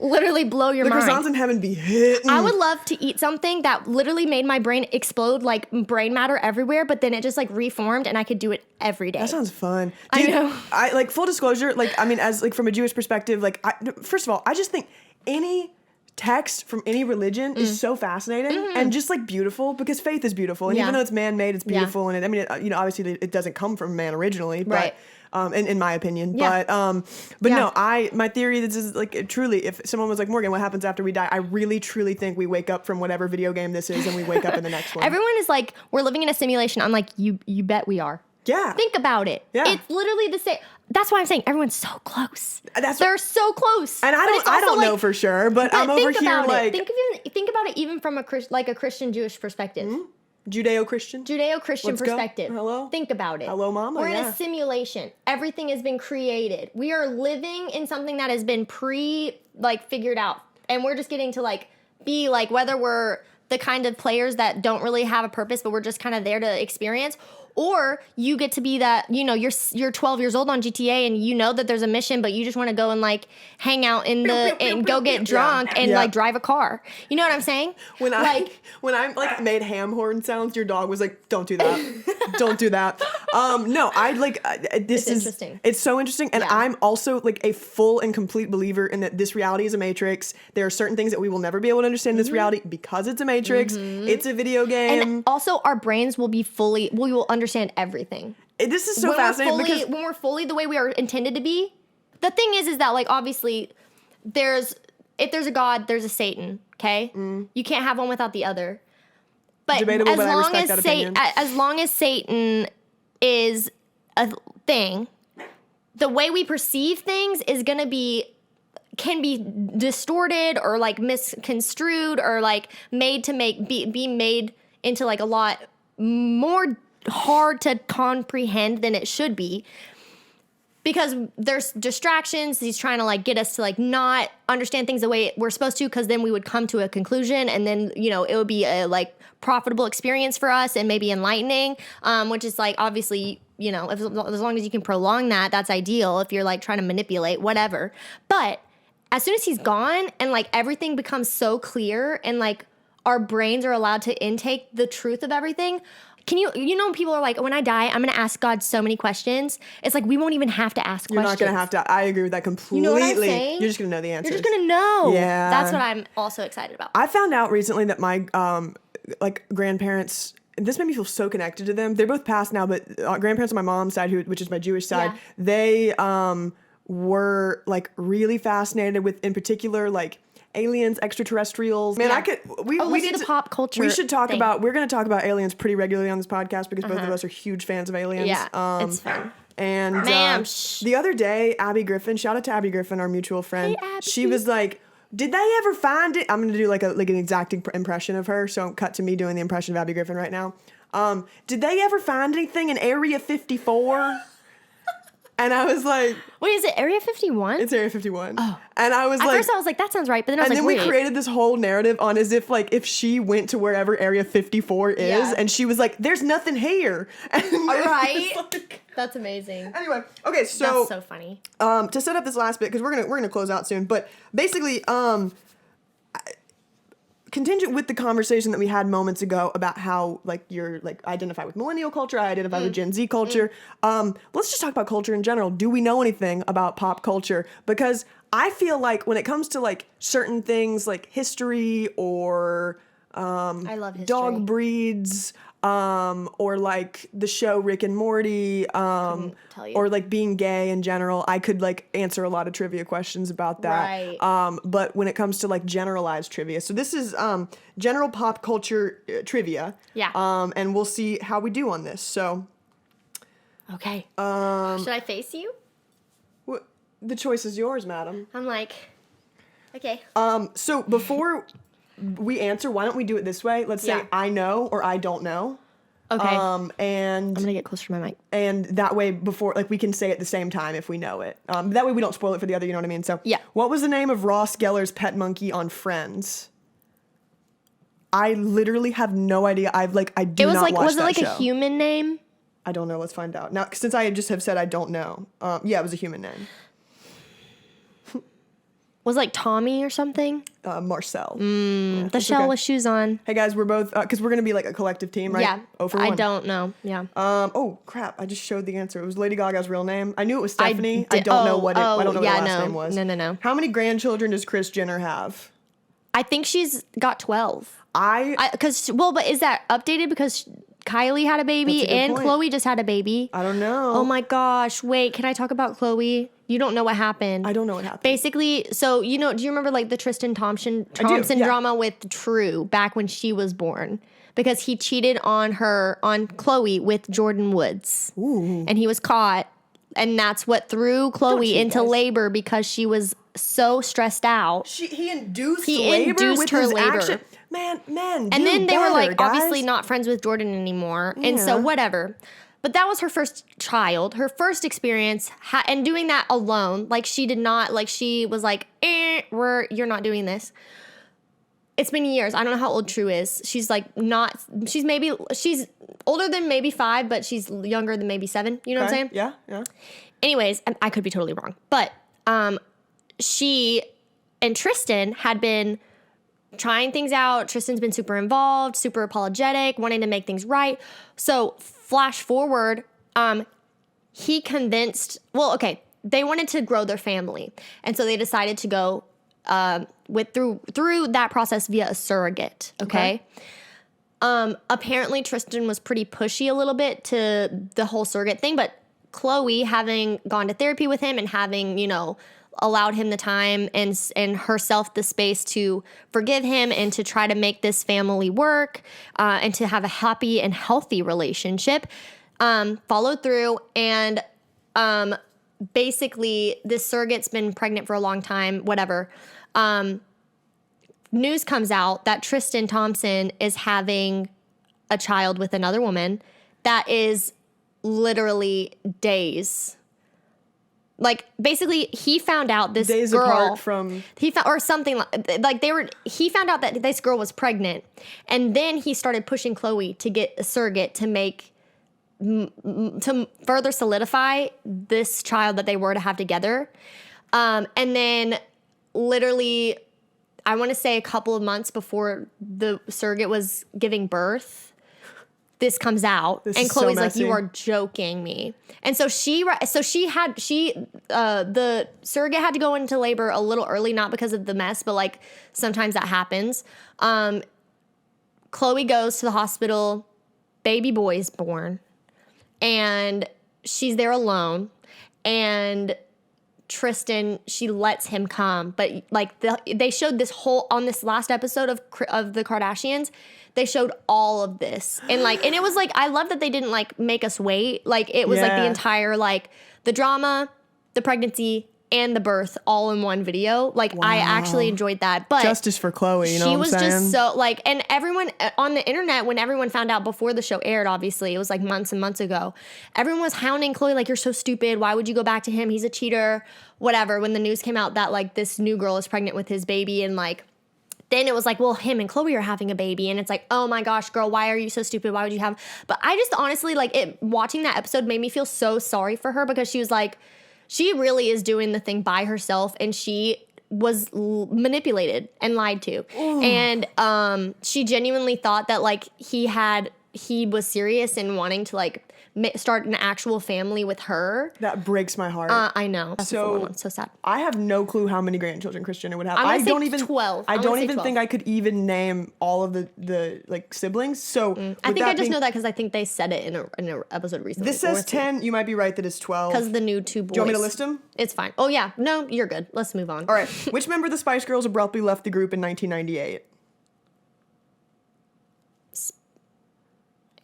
[SPEAKER 2] literally blow your mind.
[SPEAKER 1] The croissants in heaven be hitting.
[SPEAKER 2] I would love to eat something that literally made my brain explode, like brain matter everywhere, but then it just like reformed, and I could do it every day.
[SPEAKER 1] That sounds fun.
[SPEAKER 2] I know.
[SPEAKER 1] I like full disclosure. Like I mean, as like from a Jewish perspective, like first of all, I just think any text from any religion is so fascinating and just like beautiful because faith is beautiful, and even though it's man-made, it's beautiful. And I mean, obviously it doesn't come from man originally, but in my opinion, but no, my theory is like truly, if someone was like, Morgan, what happens after we die? I really truly think we wake up from whatever video game this is, and we wake up in the next one.
[SPEAKER 2] Everyone is like, we're living in a simulation. I'm like, you bet we are.
[SPEAKER 1] Yeah.
[SPEAKER 2] Think about it.
[SPEAKER 1] Yeah.
[SPEAKER 2] It's literally the same. That's why I'm saying everyone's so close. They're so close.
[SPEAKER 1] And I don't know for sure, but I'm over here like
[SPEAKER 2] think about it even from a Christian Jewish perspective.
[SPEAKER 1] Judeo-Christian
[SPEAKER 2] Perspective.
[SPEAKER 1] Go. Hello.
[SPEAKER 2] Think about it.
[SPEAKER 1] Hello, mama.
[SPEAKER 2] We're in a simulation. Everything has been created. We are living in something that has been figured out, and we're just getting to like be like, whether we're the kind of players that don't really have a purpose, but we're just kind of there to experience. Or you get to be that, you're 12 years old on GTA and you know that there's a mission, but you just want to go and like hang out and go get drunk and like drive a car. You know what I'm saying?
[SPEAKER 1] When I made ham horn sounds, your dog was like, "Don't do that, don't do that." No, I like this is
[SPEAKER 2] interesting.
[SPEAKER 1] It's so interesting, and I'm also like a full and complete believer in that this reality is a matrix. There are certain things that we will never be able to understand in this reality because it's a matrix. It's a video game,
[SPEAKER 2] and also our brains will be we will understand everything.
[SPEAKER 1] This is so fascinating because
[SPEAKER 2] when we're fully the way we are intended to be. The thing is that like obviously if there's a God, there's a Satan. Okay, you can't have one without the other. But
[SPEAKER 1] debatable, but I respect that opinion.
[SPEAKER 2] As long as Satan is a thing, the way we perceive things is gonna can be distorted or like misconstrued or like made to be made into like a lot more hard to comprehend than it should be, because there's distractions. He's trying to like get us to like not understand things the way we're supposed to, because then we would come to a conclusion, and then it would be a like profitable experience for us and maybe enlightening, which is like obviously as long as you can prolong that, that's ideal. If you're like trying to manipulate whatever, but as soon as he's gone and like everything becomes so clear and like our brains are allowed to intake the truth of everything. Can people are like, when I die, I'm going to ask God so many questions. It's like, we won't even have to ask questions.
[SPEAKER 1] You're not going to have to. I agree with that completely.
[SPEAKER 2] You know what I'm saying?
[SPEAKER 1] You're just going to know the answers.
[SPEAKER 2] You're just going to know.
[SPEAKER 1] Yeah.
[SPEAKER 2] That's what I'm also excited about.
[SPEAKER 1] I found out recently that my grandparents, this made me feel so connected to them. They're both passed now, but grandparents on my mom's side, which is my Jewish side, they were like really fascinated with, in particular, like aliens, extraterrestrials. Man, we need
[SPEAKER 2] the pop culture.
[SPEAKER 1] We should talk about. We're going to talk about aliens pretty regularly on this podcast because both of us are huge fans of aliens.
[SPEAKER 2] Yeah, it's fun.
[SPEAKER 1] And the other day, Abby Griffin, shout out to Abby Griffin, our mutual friend.
[SPEAKER 2] Hey, Abby.
[SPEAKER 1] She was like, "Did they ever find it?" I'm going to do like an exact impression of her. So cut to me doing the impression of Abby Griffin right now. Did they ever find anything in Area 54? And I was like,
[SPEAKER 2] wait, is it Area 51?
[SPEAKER 1] It's Area 51.
[SPEAKER 2] Oh.
[SPEAKER 1] And I was
[SPEAKER 2] At first I was like, that sounds right. But then I was like, wait.
[SPEAKER 1] And then we created this whole narrative on as if like if she went to wherever Area 54 is and she was like, there's nothing here. And
[SPEAKER 2] right? That's amazing.
[SPEAKER 1] Anyway, okay, so.
[SPEAKER 2] That's so funny.
[SPEAKER 1] To set up this last bit, because we're gonna close out soon, but basically, contingent with the conversation that we had moments ago about how like you're like identify with millennial culture, I identify with Gen Z culture. Let's just talk about culture in general. Do we know anything about pop culture? Because I feel like when it comes to like certain things like history or
[SPEAKER 2] I love history.
[SPEAKER 1] dog breeds, or like the show Rick and Morty, or like being gay in general, I could like answer a lot of trivia questions about that.
[SPEAKER 2] Right.
[SPEAKER 1] But when it comes to like generalized trivia, so this is general pop culture trivia.
[SPEAKER 2] Yeah.
[SPEAKER 1] And we'll see how we do on this. So.
[SPEAKER 2] Okay. Should I face you?
[SPEAKER 1] The choice is yours, madam.
[SPEAKER 2] I'm like. Okay.
[SPEAKER 1] So before we answer, why don't we do it this way? Let's say
[SPEAKER 2] Yeah.
[SPEAKER 1] I know or I don't know.
[SPEAKER 2] Okay.
[SPEAKER 1] And
[SPEAKER 2] I'm gonna get closer to my mic.
[SPEAKER 1] and that way before like we can say it at the same time if we know it. That way we don't spoil it for the other, you know what I mean? So
[SPEAKER 2] Yeah.
[SPEAKER 1] what was the name of Ross Geller's pet monkey on Friends? I literally have no idea. I do
[SPEAKER 2] It was
[SPEAKER 1] not
[SPEAKER 2] like,
[SPEAKER 1] watch
[SPEAKER 2] was it
[SPEAKER 1] that
[SPEAKER 2] like
[SPEAKER 1] show.
[SPEAKER 2] a human name?
[SPEAKER 1] I don't know. Let's find out. Now, since I just have said I don't know. Yeah, it was a human name.
[SPEAKER 2] Was it like Tommy or something?
[SPEAKER 1] Marcel.
[SPEAKER 2] The
[SPEAKER 1] it's
[SPEAKER 2] shell
[SPEAKER 1] okay.
[SPEAKER 2] with shoes on.
[SPEAKER 1] Hey guys, we're both because we're gonna be like a collective team, right?
[SPEAKER 2] Yeah.
[SPEAKER 1] 0 for
[SPEAKER 2] I
[SPEAKER 1] 1.
[SPEAKER 2] don't know. Yeah.
[SPEAKER 1] Oh crap! I just showed the answer. It was Lady Gaga's real name. I knew it was Stephanie. I
[SPEAKER 2] did-
[SPEAKER 1] don't know
[SPEAKER 2] oh,
[SPEAKER 1] what it. I don't know what
[SPEAKER 2] yeah,
[SPEAKER 1] her last
[SPEAKER 2] no.
[SPEAKER 1] name was.
[SPEAKER 2] No.
[SPEAKER 1] How many grandchildren does Kris Jenner have?
[SPEAKER 2] I think she's got 12.
[SPEAKER 1] I
[SPEAKER 2] But is that updated because Kylie had a baby
[SPEAKER 1] That's a good
[SPEAKER 2] and
[SPEAKER 1] point.
[SPEAKER 2] Khloe just had a baby?
[SPEAKER 1] don't know.
[SPEAKER 2] Oh my gosh. Wait, can I talk about Khloe? You don't know what happened.
[SPEAKER 1] I don't know what happened.
[SPEAKER 2] Basically, so do you remember like the Tristan Thompson
[SPEAKER 1] yeah.
[SPEAKER 2] drama with True back when she was born? Because he cheated on Khloe with Jordan Woods.
[SPEAKER 1] Ooh.
[SPEAKER 2] And he was caught. And that's what threw Khloe
[SPEAKER 1] cheat,
[SPEAKER 2] into
[SPEAKER 1] guys.
[SPEAKER 2] labor because she was so stressed out.
[SPEAKER 1] He induced
[SPEAKER 2] He
[SPEAKER 1] labor
[SPEAKER 2] induced
[SPEAKER 1] with
[SPEAKER 2] her
[SPEAKER 1] his
[SPEAKER 2] labor.
[SPEAKER 1] action. Man.
[SPEAKER 2] And then they were like
[SPEAKER 1] guys.
[SPEAKER 2] obviously not friends with Jordan anymore. And so
[SPEAKER 1] Yeah.
[SPEAKER 2] whatever. But that was her first child, her first experience, and doing that alone. Like she did not, like she was like, you're not doing this. It's been years. I don't know how old True is. She's like she's older than maybe 5, but she's younger than maybe 7. You know what I'm saying?
[SPEAKER 1] Yeah.
[SPEAKER 2] Anyways, I could be totally wrong. But she and Tristan had been trying things out. Tristan's been super involved, super apologetic, wanting to make things right. So flash forward, he convinced, they wanted to grow their family. And so they decided to go through that process via a surrogate. Okay. Apparently Tristan was pretty pushy a little bit to the whole surrogate thing, but Khloe, having gone to therapy with him and having, allowed him the time and herself the space to forgive him and to try to make this family work and to have a happy and healthy relationship, followed through. And basically this surrogate's been pregnant for a long time, whatever. News comes out that Tristan Thompson is having a child with another woman that is literally days. Like basically he found out this
[SPEAKER 1] Days
[SPEAKER 2] girl
[SPEAKER 1] apart from
[SPEAKER 2] he found or something like he found out that this girl was pregnant, and then he started pushing Khloe to get a surrogate to make to further solidify this child that they were to have together. And then literally I want to say a couple of months before the surrogate was giving birth, this comes out, and Khloe's like, "You are joking me." And so the surrogate had to go into labor a little early, not because of the mess, but like sometimes that happens. Khloe goes to the hospital, baby boy is born, and she's there alone, and Tristan, she lets him come, but like they showed this whole on this last episode of the Kardashians. They showed all of this, and it was like I love that they didn't like make us wait. Like it was like the entire like the drama, the pregnancy, and the birth all in one video. Like I actually enjoyed that. But
[SPEAKER 1] justice for Khloe, you know what I'm saying?
[SPEAKER 2] She was just so like, and everyone on the internet, when everyone found out before the show aired, obviously it was like months and months ago, everyone was hounding Khloe like, "You're so stupid. Why would you go back to him? He's a cheater." Whatever. When the news came out that like this new girl is pregnant with his baby, and like then it was like, well, him and Khloe are having a baby, and it's like, oh my gosh, girl, why are you so stupid? Why would you have? But I just honestly watching that episode made me feel so sorry for her, because she was like, she really is doing the thing by herself, and she was manipulated and lied to. Ooh. And she genuinely thought that like he was serious in wanting to like start an actual family with her.
[SPEAKER 1] That breaks my heart.
[SPEAKER 2] I know. That's so sad.
[SPEAKER 1] I have no clue how many grandchildren Kris Jenner would have.
[SPEAKER 2] I don't even 12.
[SPEAKER 1] I don't even think I could even name all of the like siblings. So
[SPEAKER 2] I think I just know that because I think they said it in an episode recently.
[SPEAKER 1] This says 10. You might be right that it's 12.
[SPEAKER 2] Because the new 2 boys.
[SPEAKER 1] Do you want me to list them?
[SPEAKER 2] It's fine. Oh yeah. No, you're good. Let's move on.
[SPEAKER 1] All right. Which member of the Spice Girls abruptly left the group in 1998?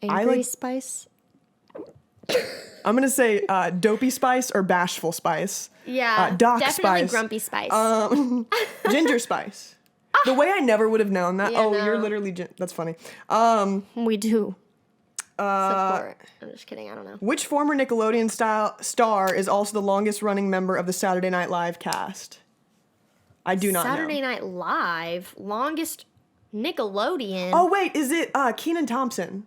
[SPEAKER 2] Angry Spice.
[SPEAKER 1] I'm gonna say Dopey Spice or Bashful Spice.
[SPEAKER 2] Yeah,
[SPEAKER 1] Doc
[SPEAKER 2] definitely
[SPEAKER 1] Spice.
[SPEAKER 2] Grumpy Spice.
[SPEAKER 1] Ginger Spice. The way I never would have known that.
[SPEAKER 2] Yeah, no.
[SPEAKER 1] You're literally that's funny.
[SPEAKER 2] We do support. I'm just kidding. I don't know.
[SPEAKER 1] Which former Nickelodeon star is also the longest running member of the Saturday Night Live cast? I do not know.
[SPEAKER 2] Saturday Night Live, longest Nickelodeon.
[SPEAKER 1] Oh wait, is it Kenan Thompson?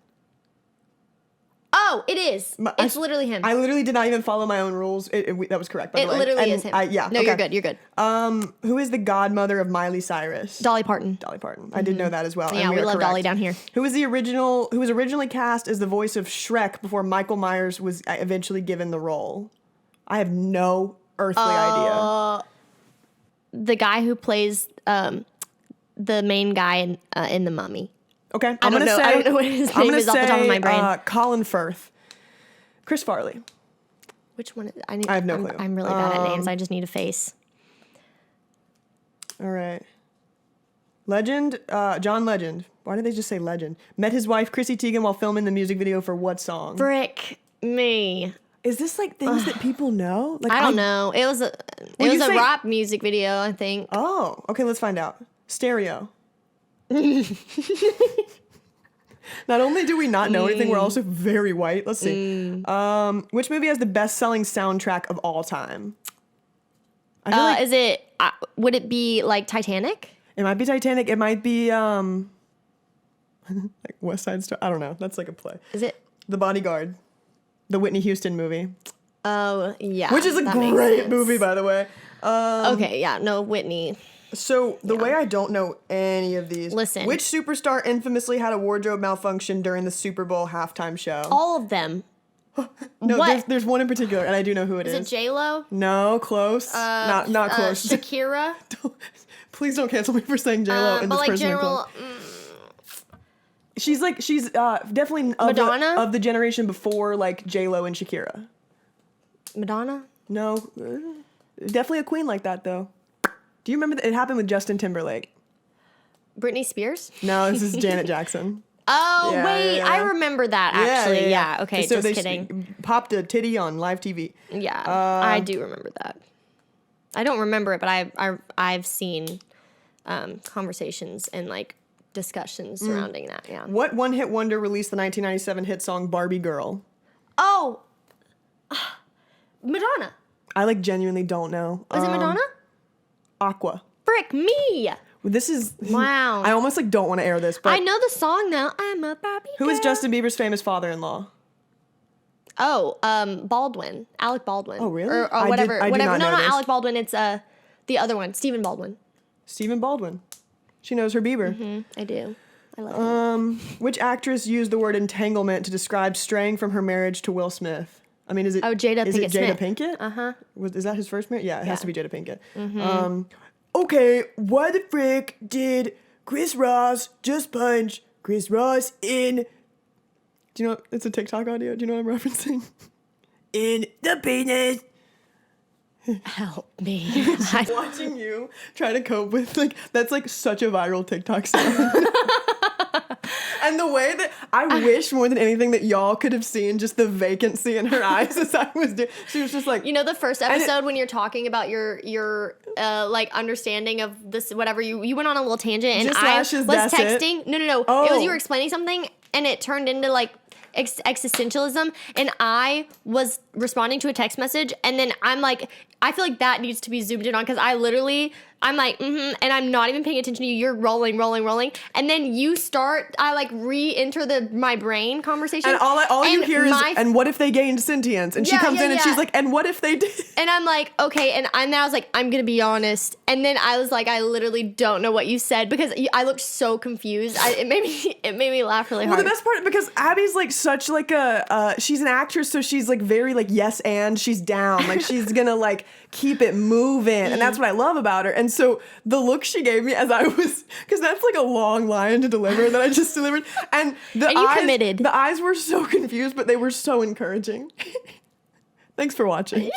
[SPEAKER 2] Oh, it is. It's literally him.
[SPEAKER 1] I literally did not even follow my own rules. That was correct, by the way.
[SPEAKER 2] It literally
[SPEAKER 1] And
[SPEAKER 2] is him.
[SPEAKER 1] yeah.
[SPEAKER 2] No,
[SPEAKER 1] okay.
[SPEAKER 2] you're good. You're good.
[SPEAKER 1] Who is the godmother of Miley Cyrus?
[SPEAKER 2] Dolly Parton.
[SPEAKER 1] Dolly Parton. I did know that as well.
[SPEAKER 2] Yeah,
[SPEAKER 1] and
[SPEAKER 2] we
[SPEAKER 1] are
[SPEAKER 2] love
[SPEAKER 1] correct.
[SPEAKER 2] Dolly down here.
[SPEAKER 1] Who was originally cast as the voice of Shrek before Michael Myers was eventually given the role? I have no earthly idea.
[SPEAKER 2] The guy who plays the main guy in The Mummy.
[SPEAKER 1] Okay,
[SPEAKER 2] I don't know what his name is off the top of my brain.
[SPEAKER 1] Colin Firth. Chris Farley.
[SPEAKER 2] Which one?
[SPEAKER 1] I have no clue.
[SPEAKER 2] I'm really bad at names. I just need a face.
[SPEAKER 1] All right. Legend, John Legend. Why did they just say Legend? Met his wife Chrissy Teigen while filming the music video for what song?
[SPEAKER 2] Frick me.
[SPEAKER 1] Is this like things that people know? Like
[SPEAKER 2] I don't know. It was a rap music video, I think.
[SPEAKER 1] Oh, okay. Let's find out. Stereo. Not only do we not know anything, we're also very white. Let's see. Which movie has the best-selling soundtrack of all time? I feel like
[SPEAKER 2] Is it? Would it be like Titanic?
[SPEAKER 1] it might be Titanic. It might be like West Side Story. I don't know. That's like a play.
[SPEAKER 2] Is it?
[SPEAKER 1] The Bodyguard, the Whitney Houston movie,
[SPEAKER 2] Oh yeah.
[SPEAKER 1] which is a
[SPEAKER 2] that makes
[SPEAKER 1] great
[SPEAKER 2] sense.
[SPEAKER 1] movie, by the way.
[SPEAKER 2] Okay, yeah, no, Whitney.
[SPEAKER 1] So the way I don't know any of these.
[SPEAKER 2] Listen.
[SPEAKER 1] Which superstar infamously had a wardrobe malfunction during the Super Bowl halftime show?
[SPEAKER 2] All of them.
[SPEAKER 1] No,
[SPEAKER 2] what?
[SPEAKER 1] there's one in particular, and I do know who it is.
[SPEAKER 2] Is it J-Lo?
[SPEAKER 1] No, close. Not close.
[SPEAKER 2] Shakira?
[SPEAKER 1] Please don't cancel me for saying J-Lo in
[SPEAKER 2] but
[SPEAKER 1] this
[SPEAKER 2] like
[SPEAKER 1] person.
[SPEAKER 2] general...
[SPEAKER 1] She's definitely
[SPEAKER 2] Madonna?
[SPEAKER 1] of the generation before like J-Lo and Shakira.
[SPEAKER 2] Madonna?
[SPEAKER 1] No, definitely a queen like that though. Do you remember that it happened with Justin Timberlake?
[SPEAKER 2] Britney Spears?
[SPEAKER 1] No, this is Janet Jackson.
[SPEAKER 2] Oh,
[SPEAKER 1] Yeah,
[SPEAKER 2] wait,
[SPEAKER 1] yeah.
[SPEAKER 2] I remember that actually. Yeah, okay,
[SPEAKER 1] So
[SPEAKER 2] just
[SPEAKER 1] they
[SPEAKER 2] kidding.
[SPEAKER 1] Popped a titty on live TV.
[SPEAKER 2] Yeah, I do remember that. I don't remember it, but I've seen conversations and like discussions surrounding that. Yeah.
[SPEAKER 1] What one-hit wonder released the 1997 hit song Barbie Girl?
[SPEAKER 2] Oh, Madonna.
[SPEAKER 1] I like genuinely don't know.
[SPEAKER 2] Was it Madonna?
[SPEAKER 1] Aqua.
[SPEAKER 2] Frick me.
[SPEAKER 1] This is
[SPEAKER 2] Wow.
[SPEAKER 1] I almost like don't want to air this, but
[SPEAKER 2] I know the song though. I'm a Barbie
[SPEAKER 1] who is
[SPEAKER 2] girl.
[SPEAKER 1] Justin Bieber's famous father-in-law?
[SPEAKER 2] Oh, Baldwin. Alec Baldwin.
[SPEAKER 1] Oh, really?
[SPEAKER 2] Or
[SPEAKER 1] I
[SPEAKER 2] whatever.
[SPEAKER 1] do
[SPEAKER 2] whatever.
[SPEAKER 1] not
[SPEAKER 2] No,
[SPEAKER 1] know
[SPEAKER 2] not
[SPEAKER 1] this.
[SPEAKER 2] Alec Baldwin. It's the other one. Stephen Baldwin.
[SPEAKER 1] Stephen Baldwin. She knows her Bieber.
[SPEAKER 2] I do. I love him.
[SPEAKER 1] Which actress used the word entanglement to describe straying from her marriage to Will Smith? I mean, is it
[SPEAKER 2] Jada
[SPEAKER 1] is it
[SPEAKER 2] Pinkett
[SPEAKER 1] Jada
[SPEAKER 2] Smith.
[SPEAKER 1] Pinkett?
[SPEAKER 2] Uh-huh.
[SPEAKER 1] Is that his first marriage? Yeah, it has to be Jada Pinkett. Okay, why the frick did Chris Ross just punch Chris Ross in? Do you know it's a TikTok audio? Do you know what I'm referencing? In the penis.
[SPEAKER 2] Help me.
[SPEAKER 1] Watching you try to cope with that's like such a viral TikTok sound. And the way that I wish more than anything that y'all could have seen just the vacancy in her eyes as I was doing. She was just like,
[SPEAKER 2] You know the first episode when you're talking about your like understanding of this whatever you went on a little tangent and
[SPEAKER 1] Just
[SPEAKER 2] I
[SPEAKER 1] lashes,
[SPEAKER 2] was
[SPEAKER 1] that's it?
[SPEAKER 2] texting. No.
[SPEAKER 1] Oh.
[SPEAKER 2] It was you were explaining something and it turned into like existentialism and I was responding to a text message and then I'm like I feel like that needs to be zoomed in on because I'm like, and I'm not even paying attention to you. You're rolling. And then you start, I like re-enter my brain conversation.
[SPEAKER 1] and all you hear is, and what if they gained sentience? And she
[SPEAKER 2] Yeah,
[SPEAKER 1] comes
[SPEAKER 2] yeah,
[SPEAKER 1] in and
[SPEAKER 2] yeah.
[SPEAKER 1] she's like, and what if they did?
[SPEAKER 2] And I'm like, okay. And then I was like, I'm going to be honest. And then I was like, I literally don't know what you said because I looked so confused. It made me laugh really
[SPEAKER 1] Well,
[SPEAKER 2] hard.
[SPEAKER 1] the best part, because Abby's like such like she's an actress, so she's like very like yes and she's down. Like she's gonna like keep it moving. And that's what I love about her. And so the look she gave me as I was, because that's like a long line to deliver that I just delivered. And
[SPEAKER 2] you committed.
[SPEAKER 1] The eyes were so confused, but they were so encouraging. Thanks for watching.